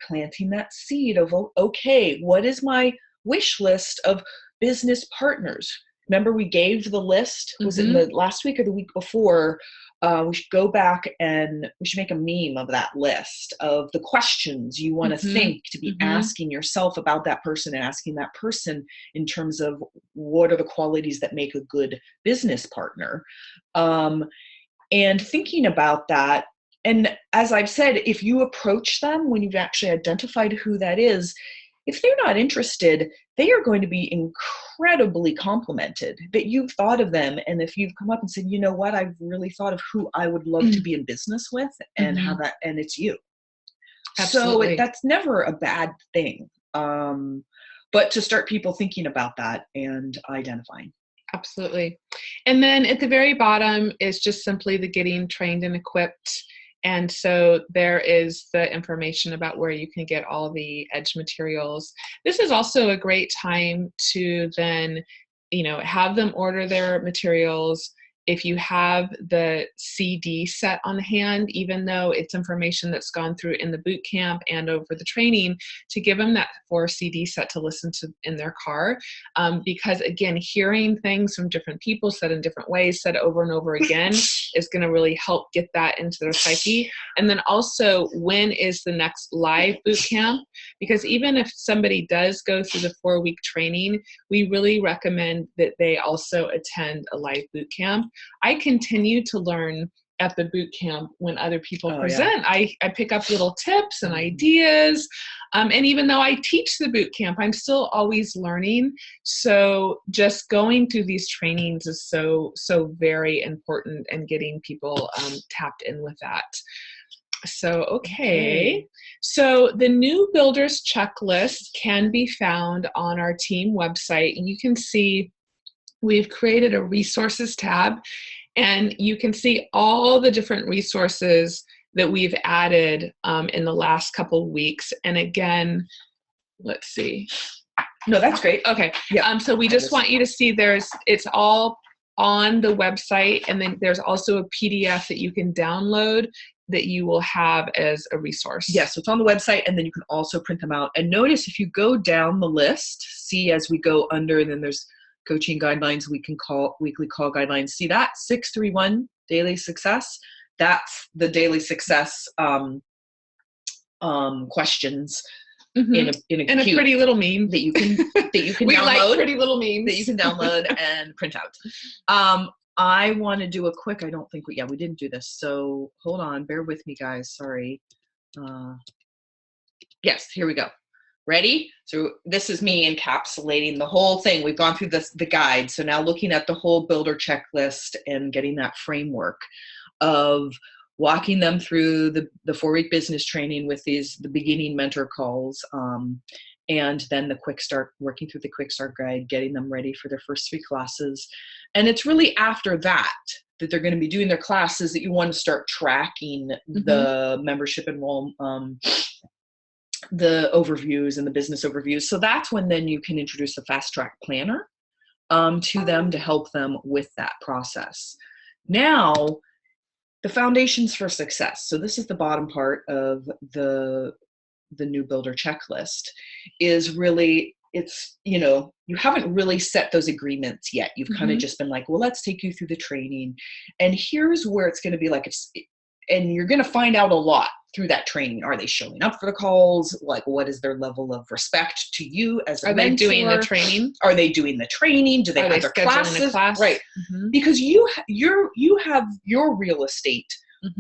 planting that seed of, okay, what is my wish list of business partners? Remember, we gave the list, was it in the last week or the week before? We should go back and we should make a meme of that list of the questions you want to think to be asking yourself about that person, and asking that person in terms of what are the qualities that make a good business partner. And thinking about that. And as I've said, if you approach them when you've actually identified who that is, if they're not interested, they are going to be incredibly complimented that you've thought of them. And if you've come up and said, you know what, I've really thought of who I would love to be in business with, and how that, and it's you. Absolutely. So that's never a bad thing. But to start people thinking about that and identifying. Absolutely. And then at the very bottom is just simply the getting trained and equipped. And so there is the information about where you can get all the EDGE materials. This is also a great time to then, have them order their materials. If you have the CD set on hand, even though it's information that's gone through in the boot camp and over the training, to give them that 4 CD set to listen to in their car. Because again, hearing things from different people said in different ways, said over and over again, is going to really help get that into their psyche. And then also, when is the next live boot camp? Because even if somebody does go through the 4-week training, we really recommend that they also attend a live boot camp. I continue to learn at the boot camp when other people present. Yeah. I pick up little tips and ideas. And even though I teach the boot camp, I'm still always learning. So just going through these trainings is so very important, and getting people tapped in with that. So, okay. So the new builders checklist can be found on our team website. And you can see we've created a resources tab, and you can see all the different resources that we've added in the last couple of weeks. And again, let's see. No, that's great. Okay. Yeah. So we just want you to see it's all on the website, and then there's also a PDF that you can download that you will have as a resource. Yes, so it's on the website, and then you can also print them out. And notice if you go down the list, see as we go under, and then there's coaching guidelines, weekly call guidelines. See that 631 daily success? That's the daily success questions in a pretty little meme that you can we download. Like pretty little memes that you can download and print out. I want to do a quick. I don't think we didn't do this. So hold on, bear with me, guys. Sorry. Yes, here we go. Ready? So this is me encapsulating the whole thing. We've gone through the guide. So now looking at the whole builder checklist and getting that framework of walking them through the 4-week business training with the beginning mentor calls, and then the quick start, working through the quick start guide, getting them ready for their first 3 classes. And it's really after that they're going to be doing their classes that you want to start tracking the membership enrollment, the overviews and the business overviews. So that's when then you can introduce a fast track planner to them to help them with that process. Now, the foundations for success. So this is the bottom part of the new builder checklist, is really, it's, you haven't really set those agreements yet. You've kind of just been like, well, let's take you through the training. And here's where it's going to be like, and you're going to find out a lot through that training. Are they showing up for the calls? Like, what is their level of respect to you as a mentor? Are they doing the training? Are they doing the training? Do they have their classes? Right. Because you have your real estate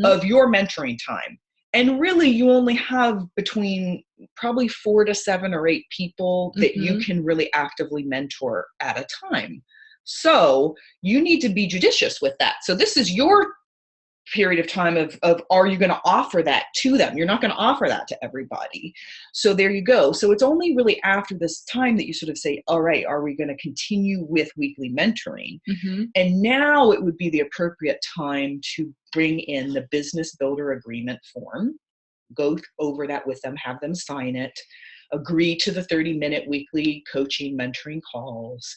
of your mentoring time. And really, you only have between probably 4 to 7 or 8 people that you can really actively mentor at a time. So you need to be judicious with that. So this is your period of time of are you going to offer that to them? You're not going to offer that to everybody. So there you go. So it's only really after this time that you sort of say, all right, are we going to continue with weekly mentoring? Mm-hmm. And now it would be the appropriate time to bring in the business builder agreement form, go over that with them, have them sign it, agree to the 30-minute weekly coaching mentoring calls.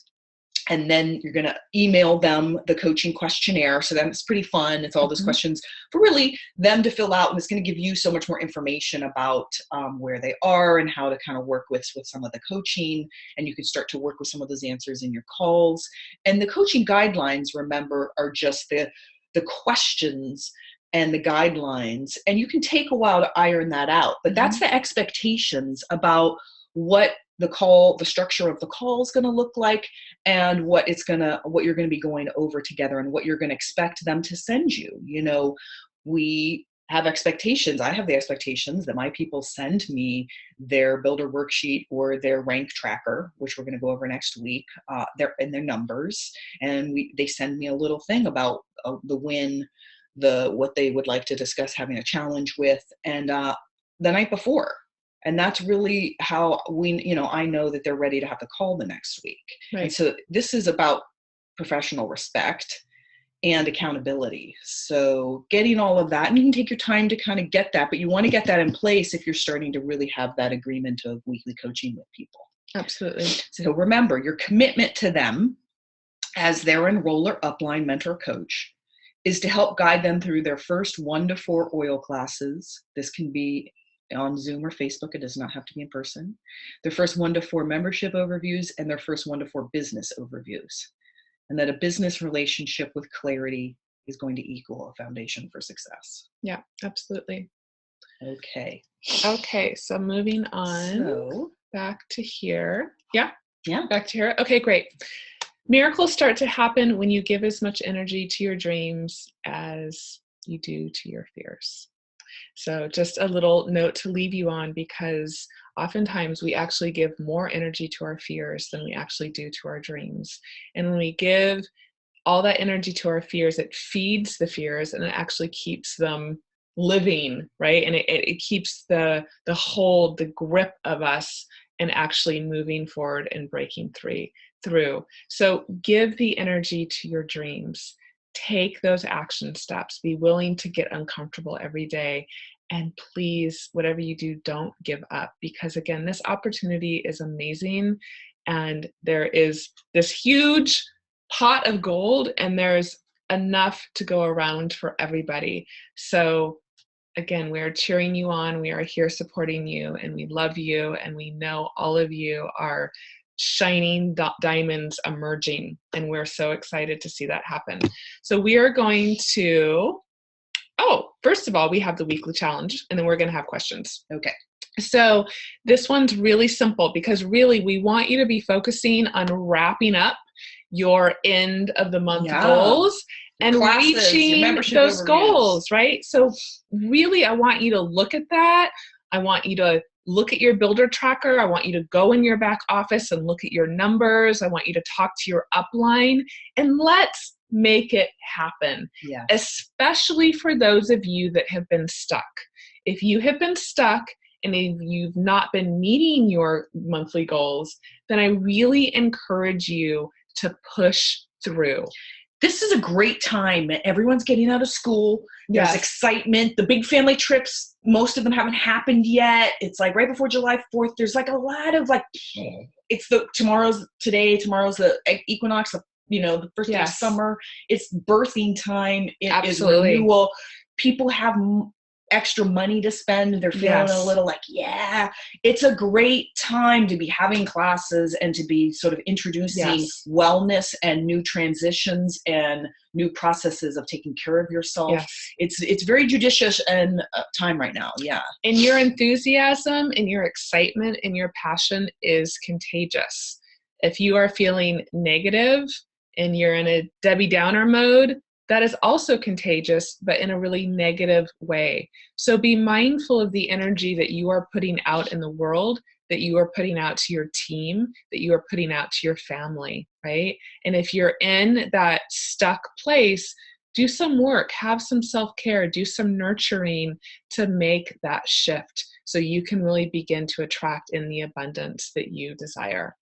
And then you're going to email them the coaching questionnaire. So that's pretty fun. It's all those questions for really them to fill out. And it's going to give you so much more information about where they are and how to kind of work with some of the coaching. And you can start to work with some of those answers in your calls. And the coaching guidelines, remember, are just the questions and the guidelines. And you can take a while to iron that out. But that's the expectations about what the structure of the call is going to look like, and what you're going to be going over together, and what you're going to expect them to send you. You know, we have expectations. I have the expectations that my people send me their builder worksheet or their rank tracker, which we're going to go over next week, their numbers, and they send me a little thing about the win, what they would like to discuss having a challenge with, and the night before. And that's really how I know that they're ready to have the call the next week. Right. And so this is about professional respect and accountability. So getting all of that, and you can take your time to kind of get that, but you want to get that in place if you're starting to really have that agreement of weekly coaching with people. Absolutely. So remember, your commitment to them as their enroller, upline, mentor, coach is to help guide them through their first 1 to 4 oil classes. This can be on Zoom or Facebook. It does not have to be in person. Their first 1 to 4 membership overviews, and their first 1 to 4 business overviews. And that a business relationship with clarity is going to equal a foundation for success. Yeah, absolutely. Okay. So moving on back to here. Yeah. Back to here. Okay, great. Miracles start to happen when you give as much energy to your dreams as you do to your fears. So just a little note to leave you on, because oftentimes we actually give more energy to our fears than we actually do to our dreams. And when we give all that energy to our fears, it feeds the fears, and it actually keeps them living, right? And it keeps the hold, the grip of us, and actually moving forward and breaking through. So give the energy to your dreams. Take those action steps. Be willing to get uncomfortable every day. And please, whatever you do, don't give up, because again, this opportunity is amazing. And there is this huge pot of gold, and there's enough to go around for everybody. So again, we are cheering you on. We are here supporting you, and we love you. And we know all of you are shining diamonds emerging, and we're so excited to see that happen. So we are going to, first of all, we have the weekly challenge, and then we're going to have questions. Okay. So this one's really simple, because really we want you to be focusing on wrapping up your end of the month goals and reaching those goals, right? So really, I want you to look at that. I want you to look at your builder tracker. I want you to go in your back office and look at your numbers. I want you to talk to your upline, and let's make it happen. Yes. Especially for those of you that have been stuck. If you have been stuck and if you've not been meeting your monthly goals, then I really encourage you to push through. This is a great time. Everyone's getting out of school. There's excitement. The big family trips, most of them haven't happened yet. It's like right before July 4th. There's like a lot of it's tomorrow's the equinox, the first day of summer. It's birthing time. It is renewal. People have extra money to spend. They're feeling a little it's a great time to be having classes and to be sort of introducing wellness and new transitions and new processes of taking care of yourself. It's very judicious and time right now. And your enthusiasm and your excitement and your passion is contagious. If you are feeling negative and you're in a Debbie Downer mode, that is also contagious, but in a really negative way. So be mindful of the energy that you are putting out in the world, that you are putting out to your team, that you are putting out to your family, right? And if you're in that stuck place, do some work, have some self-care, do some nurturing to make that shift so you can really begin to attract in the abundance that you desire.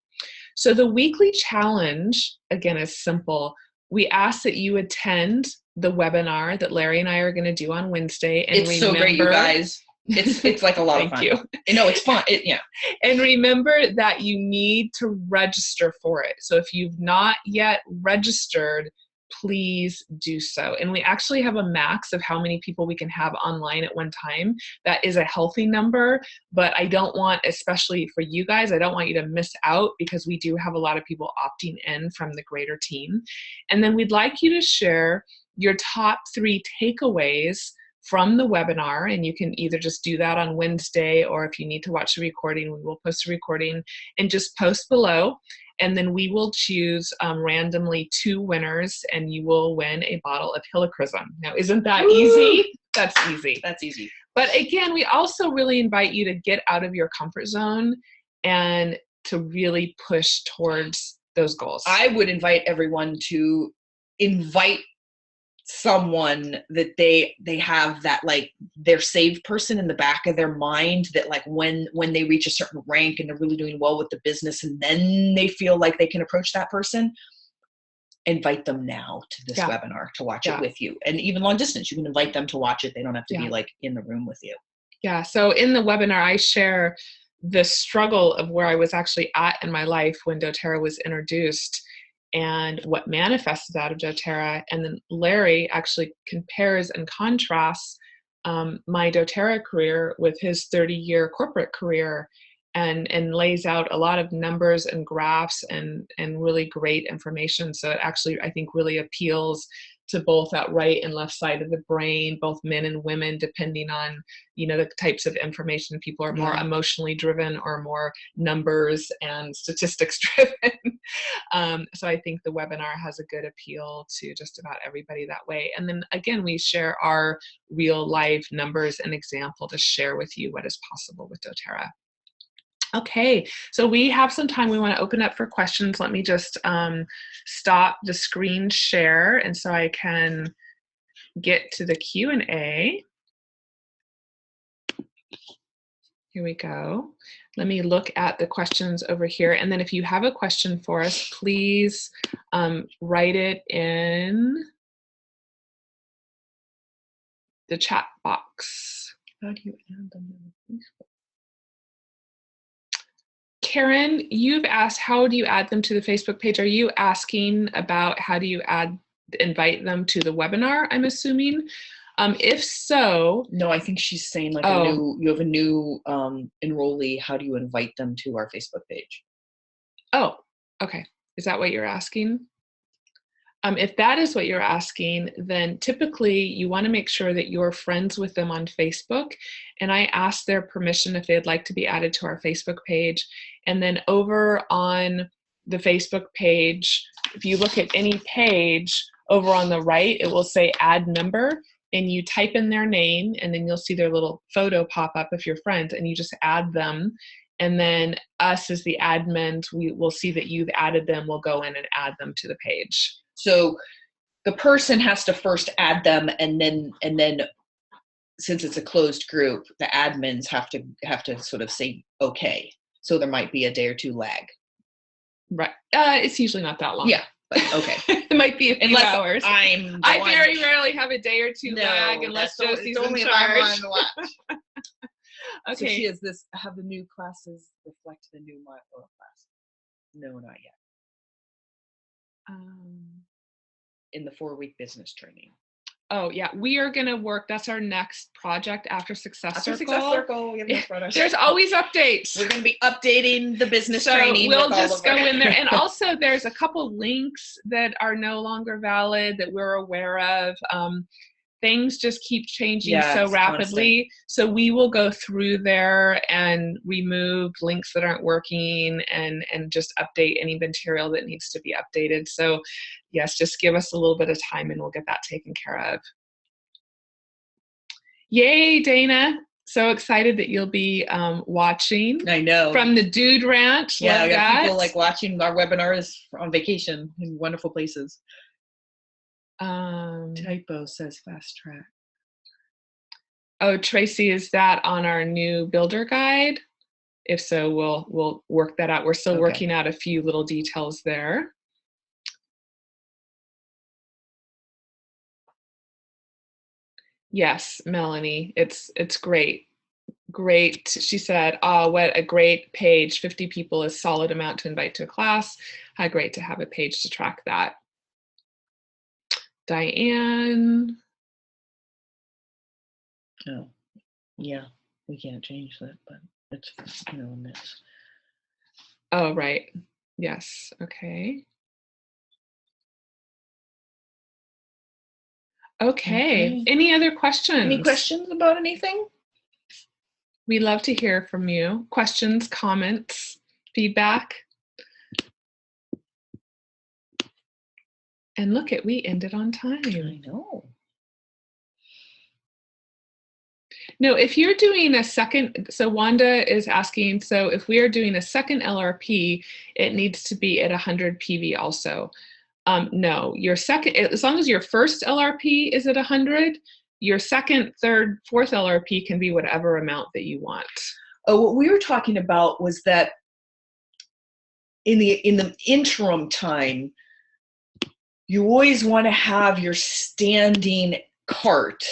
So the weekly challenge, again, is simple. We ask that you attend the webinar that Larry and I are going to do on Wednesday. And it's so great, you guys. It's like a lot of fun. Thank you. No, it's fun. Yeah. And remember that you need to register for it. So if you've not yet registered, please do so. And we actually have a max of how many people we can have online at one time. That is a healthy number, but I don't want, especially for you guys, I don't want you to miss out because we do have a lot of people opting in from the greater team. And then we'd like you to share your top 3 takeaways from the webinar, and you can either just do that on Wednesday, or if you need to watch the recording, we will post a recording, and just post below. And then we will choose randomly 2 winners, and you will win a bottle of Helichrysum. Now, isn't that easy? That's easy. That's easy. But again, we also really invite you to get out of your comfort zone and to really push towards those goals. I would invite everyone to invite someone that they have that, like, their saved person in the back of their mind, that like when they reach a certain rank and they're really doing well with the business, and then they feel like they can approach that person, invite them now to this webinar to watch it with you. And even long distance, you can invite them to watch it. They don't have to be like in the room with you. Yeah. So in the webinar, I share the struggle of where I was actually at in my life when doTERRA was introduced, and what manifested out of doTERRA. And then Larry actually compares and contrasts my doTERRA career with his 30-year corporate career, and lays out a lot of numbers and graphs and really great information. So it actually, I think, really appeals to both that right and left side of the brain, both men and women, depending on, the types of information. People are more emotionally driven or more numbers and statistics driven. So I think the webinar has a good appeal to just about everybody that way. And then again, we share our real life numbers and example to share with you what is possible with doTERRA. Okay, so we have some time. We want to open up for questions. Let me just stop the screen share, and so I can get to the Q&A. Here we go. Let me look at the questions over here. And then if you have a question for us, please write it in the chat box. How do you add them on Facebook? Karen, you've asked, how do you add them to the Facebook page? Are you asking about how do you invite them to the webinar, I'm assuming? If so. No, I think she's saying like you have a new enrollee. How do you invite them to our Facebook page? Oh, okay. Is that what you're asking? If that is what you're asking, then typically you want to make sure that you're friends with them on Facebook. And I ask their permission if they'd like to be added to our Facebook page. And then over on the Facebook page, if you look at any page over on the right, it will say add member, and you type in their name, and then you'll see their little photo pop up if you're friends, and you just add them. And then us as the admins, we will see that you've added them. We'll go in and add them to the page. So the person has to first add them, and then since it's a closed group, the admins have to sort of say okay. So there might be a day or two lag. Right. It's usually not that long. Yeah. But okay. It might be a few hours. I very rarely have a day or two lag unless Josie's in charge. Okay. So she has this. Have the new classes reflect the new model class? No, not yet. In the 4-week business training. Oh yeah, we are gonna work. That's our next project after Success Circle. Success Circle, we have there's always updates. We're gonna be updating the business training. We'll just go in there, and also there's a couple links that are no longer valid that we're aware of. Things just keep changing so rapidly. Constant. So we will go through there and remove links that aren't working and just update any material that needs to be updated. So yes, just give us a little bit of time and we'll get that taken care of. Yay, Dana. So excited that you'll be watching. I know. From the Dude Ranch. Yeah, I got people like watching our webinars on vacation in wonderful places. Typo says fast track. Oh, Tracy, is that on our new builder guide? If so, we'll work that out. We're still working out a few little details there. Yes, Melanie, it's great. Great. She said, oh, what a great page. 50 people is solid amount to invite to a class. How great to have a page to track that. Diane. Oh, yeah, we can't change that, but it's, a miss. Oh, right. Yes. Okay. Okay. Any other questions? Any questions about anything? We love to hear from you. Questions, comments, feedback. And look at, we ended on time. I know. No, if you're doing a second, so Wanda is asking, so if we are doing a second LRP, it needs to be at 100 PV also. No, your second, as long as your first LRP is at 100, your second, third, fourth LRP can be whatever amount that you want. Oh, what we were talking about was that in the interim time, you always want to have your standing cart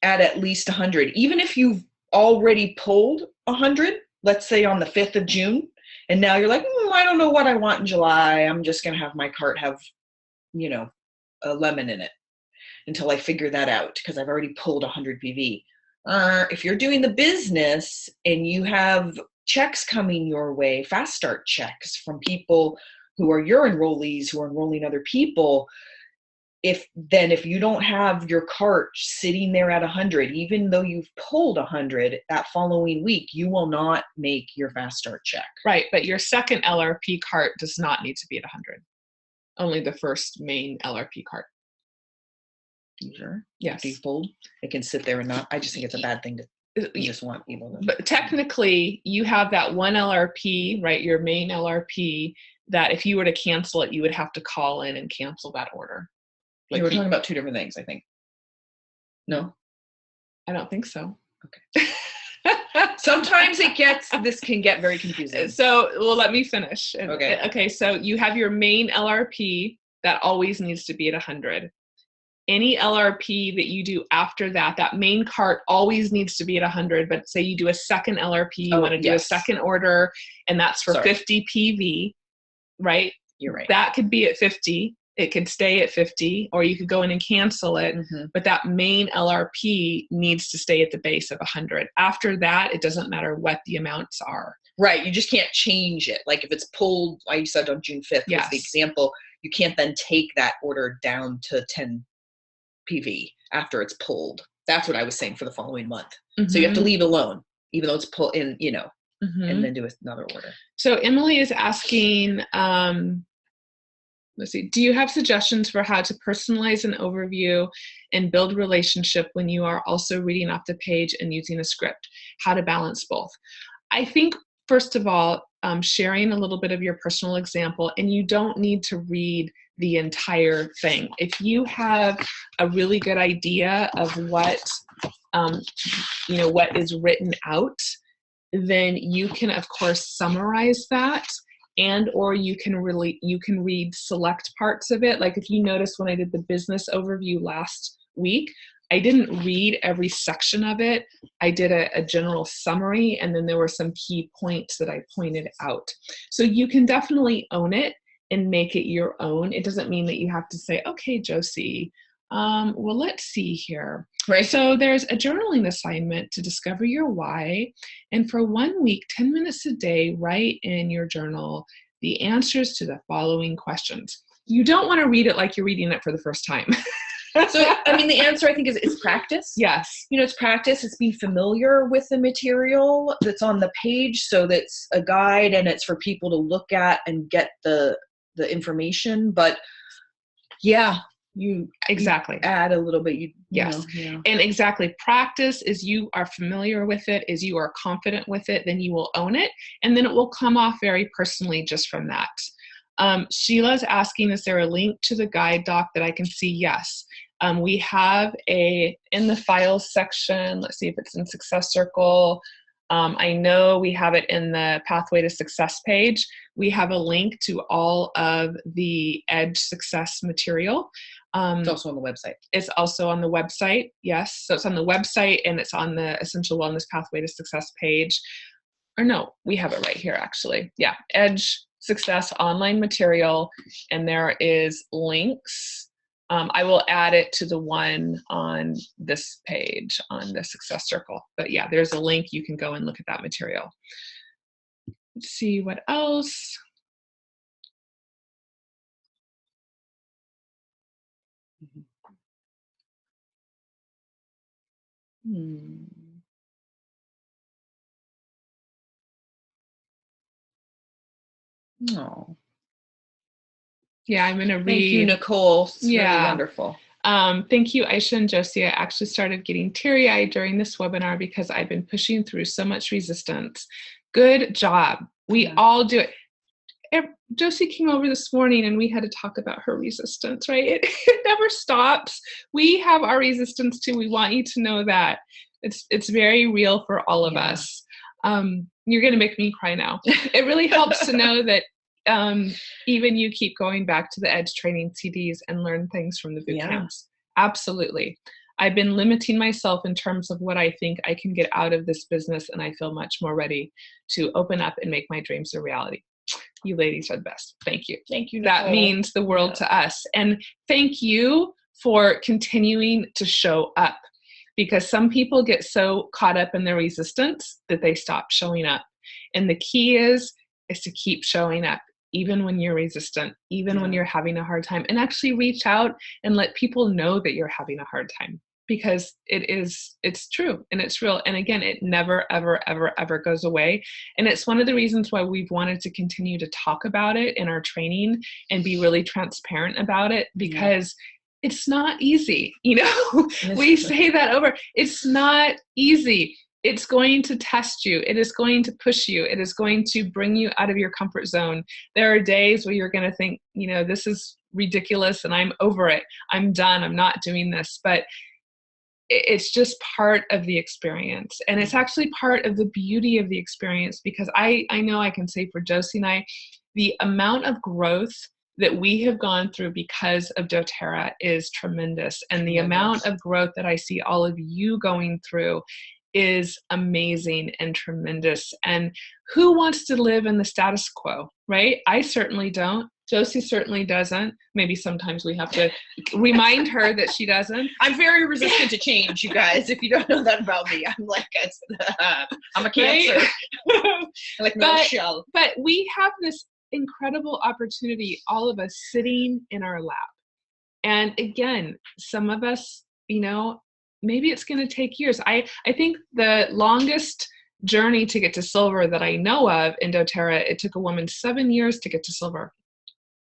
at least 100. Even if you've already pulled 100, let's say on the 5th of June, and now you're like, I don't know what I want in July. I'm just going to have my cart have, a lemon in it until I figure that out because I've already pulled 100 PV. If you're doing the business and you have checks coming your way, fast start checks from people who are your enrollees who are enrolling other people, if you don't have your cart sitting there at 100, even though you've pulled 100 that following week, you will not make your fast start check. Right, but your second LRP cart does not need to be at 100. Only the first main LRP cart. Sure. Yes. Default. It can sit there and not. I just think it's a bad thing to. You just want people to. But technically, you have that one LRP, right? Your main LRP. That if you were to cancel it, you would have to call in and cancel that order. Like, we're talking about two different things, I think. No, I don't think so. Okay. Sometimes this can get very confusing. So, well, let me finish. Okay. Okay. So you have your main LRP that always needs to be at 100. Any LRP that you do after that, that main cart always needs to be at 100. But say you do a second LRP, you want to do a second order, and that's for 50 PV, right? You're right. That could be at 50. It could stay at 50, or you could go in and cancel it. Mm-hmm. But that main LRP needs to stay at the base of 100. After that, it doesn't matter what the amounts are. Right. You just can't change it. Like if it's pulled, like you said on June 5th, was the example, you can't then take that order down to 10 PV after it's pulled. That's what I was saying for the following month. Mm-hmm. So you have to leave it alone, even though it's pulled in, mm-hmm. and then do another order. So Emily is asking, let's see, do you have suggestions for how to personalize an overview and build relationship when you are also reading off the page and using a script? How to balance both? I think, first of all, sharing a little bit of your personal example, and you don't need to read the entire thing. If you have a really good idea of what, what is written out, then you can, of course, summarize that. And or you can read select parts of it. Like if you notice when I did the business overview last week, I didn't read every section of it. I did a general summary, and then there were some key points that I pointed out. So you can definitely own it and make it your own. It doesn't mean that you have to say, okay, Josie, well, let's see here. Right. So there's a journaling assignment to discover your why. And for 1 week, 10 minutes a day, write in your journal the answers to the following questions. You don't want to read it like you're reading it for the first time. So, the answer I think is it's practice. Yes. It's practice. It's being familiar with the material that's on the page. So that's a guide and it's for people to look at and get the information. But yeah, you add a little bit. Yes. And exactly. Practice is you are familiar with it, is you are confident with it, then you will own it. And then it will come off very personally just from that. Sheila's asking, is there a link to the guide doc that I can see? Yes. We have in the files section, let's see if it's in Success Circle. I know we have it in the Pathway to Success page. We have a link to all of the Edge Success material. It's also on the website. It's also on the website, yes. So it's on the website and it's on the Essential Wellness Pathway to Success page. Or no, we have it right here actually. Yeah, Edge Success online material, and there is links. I will add it to the one on this page on the Success Circle. But yeah, there's a link. You can go and look at that material. Let's see what else. Oh. Yeah, I'm going to read. Thank you, Nicole. It's really wonderful. Thank you, Aisha and Josie. I actually started getting teary-eyed during this webinar because I've been pushing through so much resistance. Good job. We all do it. Josie came over this morning and we had to talk about her resistance, right? It never stops. We have our resistance too. We want you to know that. It's very real for all of us. You're going to make me cry now. It really helps to know that even you keep going back to the Edge training CDs and learn things from the boot camps. Absolutely. I've been limiting myself in terms of what I think I can get out of this business, and I feel much more ready to open up and make my dreams a reality. You ladies are the best. Thank you. Thank you, Nicole. That means the world to us. And thank you for continuing to show up, because some people get so caught up in their resistance that they stop showing up. And the key is to keep showing up, even when you're resistant, even when you're having a hard time, and actually reach out and let people know that you're having a hard time, because it's true and it's real. And again, it never, ever, ever, ever goes away. And it's one of the reasons why we've wanted to continue to talk about it in our training and be really transparent about it, because it's not easy. You know, we say that over. It's not easy. It's going to test you. It is going to push you. It is going to bring you out of your comfort zone. There are days where you're going to think, you know, this is ridiculous and I'm over it. I'm done. I'm not doing this. But it's just part of the experience. And it's actually part of the beauty of the experience, because I know I can say for Josie and I, the amount of growth that we have gone through because of doTERRA is tremendous. And the amount of growth that I see all of you going through is amazing and tremendous. And who wants to live in the status quo, right? I certainly don't. Josie certainly doesn't. Maybe sometimes we have to remind her that she doesn't. I'm very resistant to change, you guys. If you don't know that about me, I'm like, I'm a Cancer. Right? Like Michelle. But we have this incredible opportunity, all of us sitting in our lap. And again, some of us, you know, maybe it's going to take years. I think the longest journey to get to silver that I know of in doTERRA, it took a woman 7 years to get to silver.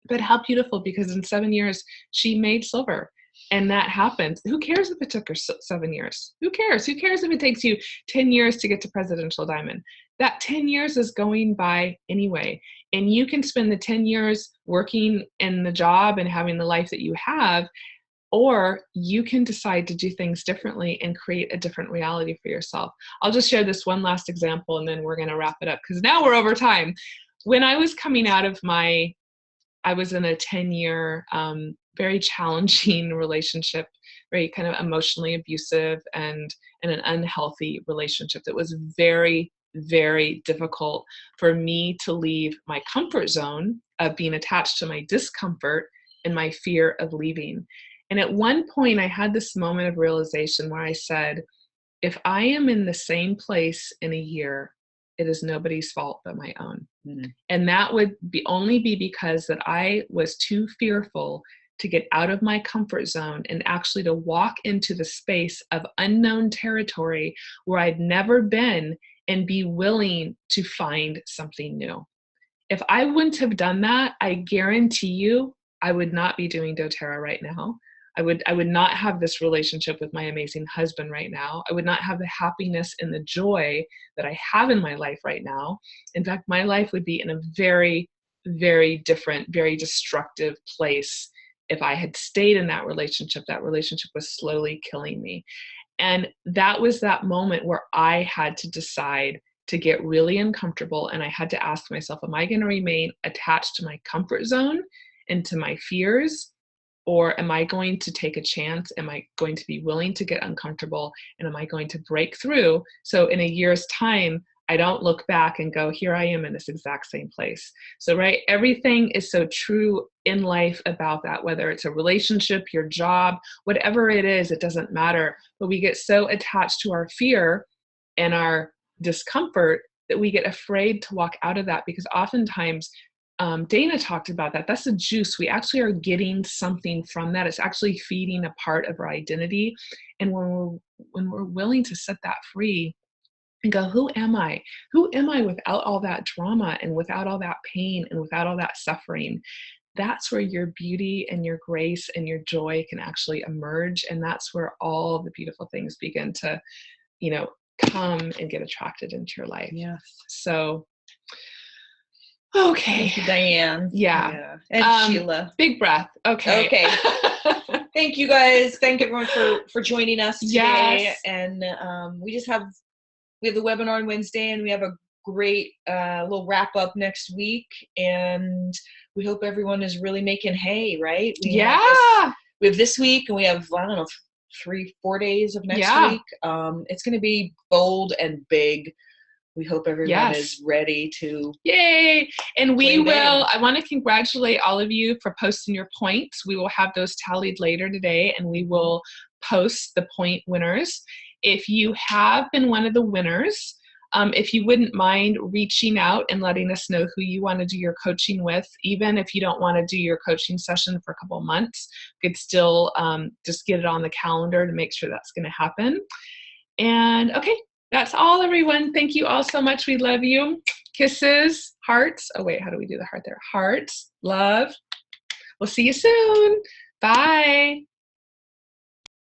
But how beautiful, because in 7 years, she made silver. And that happened. Who cares if it took her 7 years? Who cares? Who cares if it takes you 10 years to get to Presidential Diamond? That 10 years is going by anyway. And you can spend the 10 years working in the job and having the life that you have, or you can decide to do things differently and create a different reality for yourself. I'll just share this one last example and then we're going to wrap it up, because now we're over time. When I was coming out of I was in a 10-year, very challenging relationship, very kind of emotionally abusive and in an unhealthy relationship that was very, very difficult for me to leave my comfort zone of being attached to my discomfort and my fear of leaving. And at one point I had this moment of realization where I said, if I am in the same place in a year, it is nobody's fault but my own. Mm-hmm. And that would only be because that I was too fearful to get out of my comfort zone and actually to walk into the space of unknown territory where I'd never been and be willing to find something new. If I wouldn't have done that, I guarantee you I would not be doing doTERRA right now. I would not have this relationship with my amazing husband right now. I would not have the happiness and the joy that I have in my life right now. In fact, my life would be in a very, very different, very destructive place. If I had stayed in that relationship was slowly killing me. And that was that moment where I had to decide to get really uncomfortable. And I had to ask myself, am I going to remain attached to my comfort zone and to my fears? Or am I going to take a chance? Am I going to be willing to get uncomfortable? And am I going to break through? So in a year's time, I don't look back and go, here I am in this exact same place. So, right, everything is so true in life about that, whether it's a relationship, your job, whatever it is, it doesn't matter. But we get so attached to our fear and our discomfort that we get afraid to walk out of that, because oftentimes, Dana talked about that. That's the juice. We actually are getting something from that. It's actually feeding a part of our identity. And when we're willing to set that free and go, who am I? Who am I without all that drama and without all that pain and without all that suffering? That's where your beauty and your grace and your joy can actually emerge. And that's where all the beautiful things begin to, come and get attracted into your life. Yes. So, okay. Thank you, Diane. Yeah. And Sheila. Big breath. Okay. Thank you guys. Thank everyone for joining us today. Yes. And we have the webinar on Wednesday, and we have a great little wrap up next week. And we hope everyone is really making hay, right? We have this week, and we have, 3-4 days of next week. It's going to be bold and big. We hope everyone is ready to. Yay! And I want to congratulate all of you for posting your points. We will have those tallied later today, and we will post the point winners. If you have been one of the winners, if you wouldn't mind reaching out and letting us know who you want to do your coaching with, even if you don't want to do your coaching session for a couple of months, you could still just get it on the calendar to make sure that's going to happen. And okay, that's all, everyone. Thank you all so much. We love you. Kisses, hearts. Oh, wait, how do we do the heart there? Hearts, love. We'll see you soon. Bye.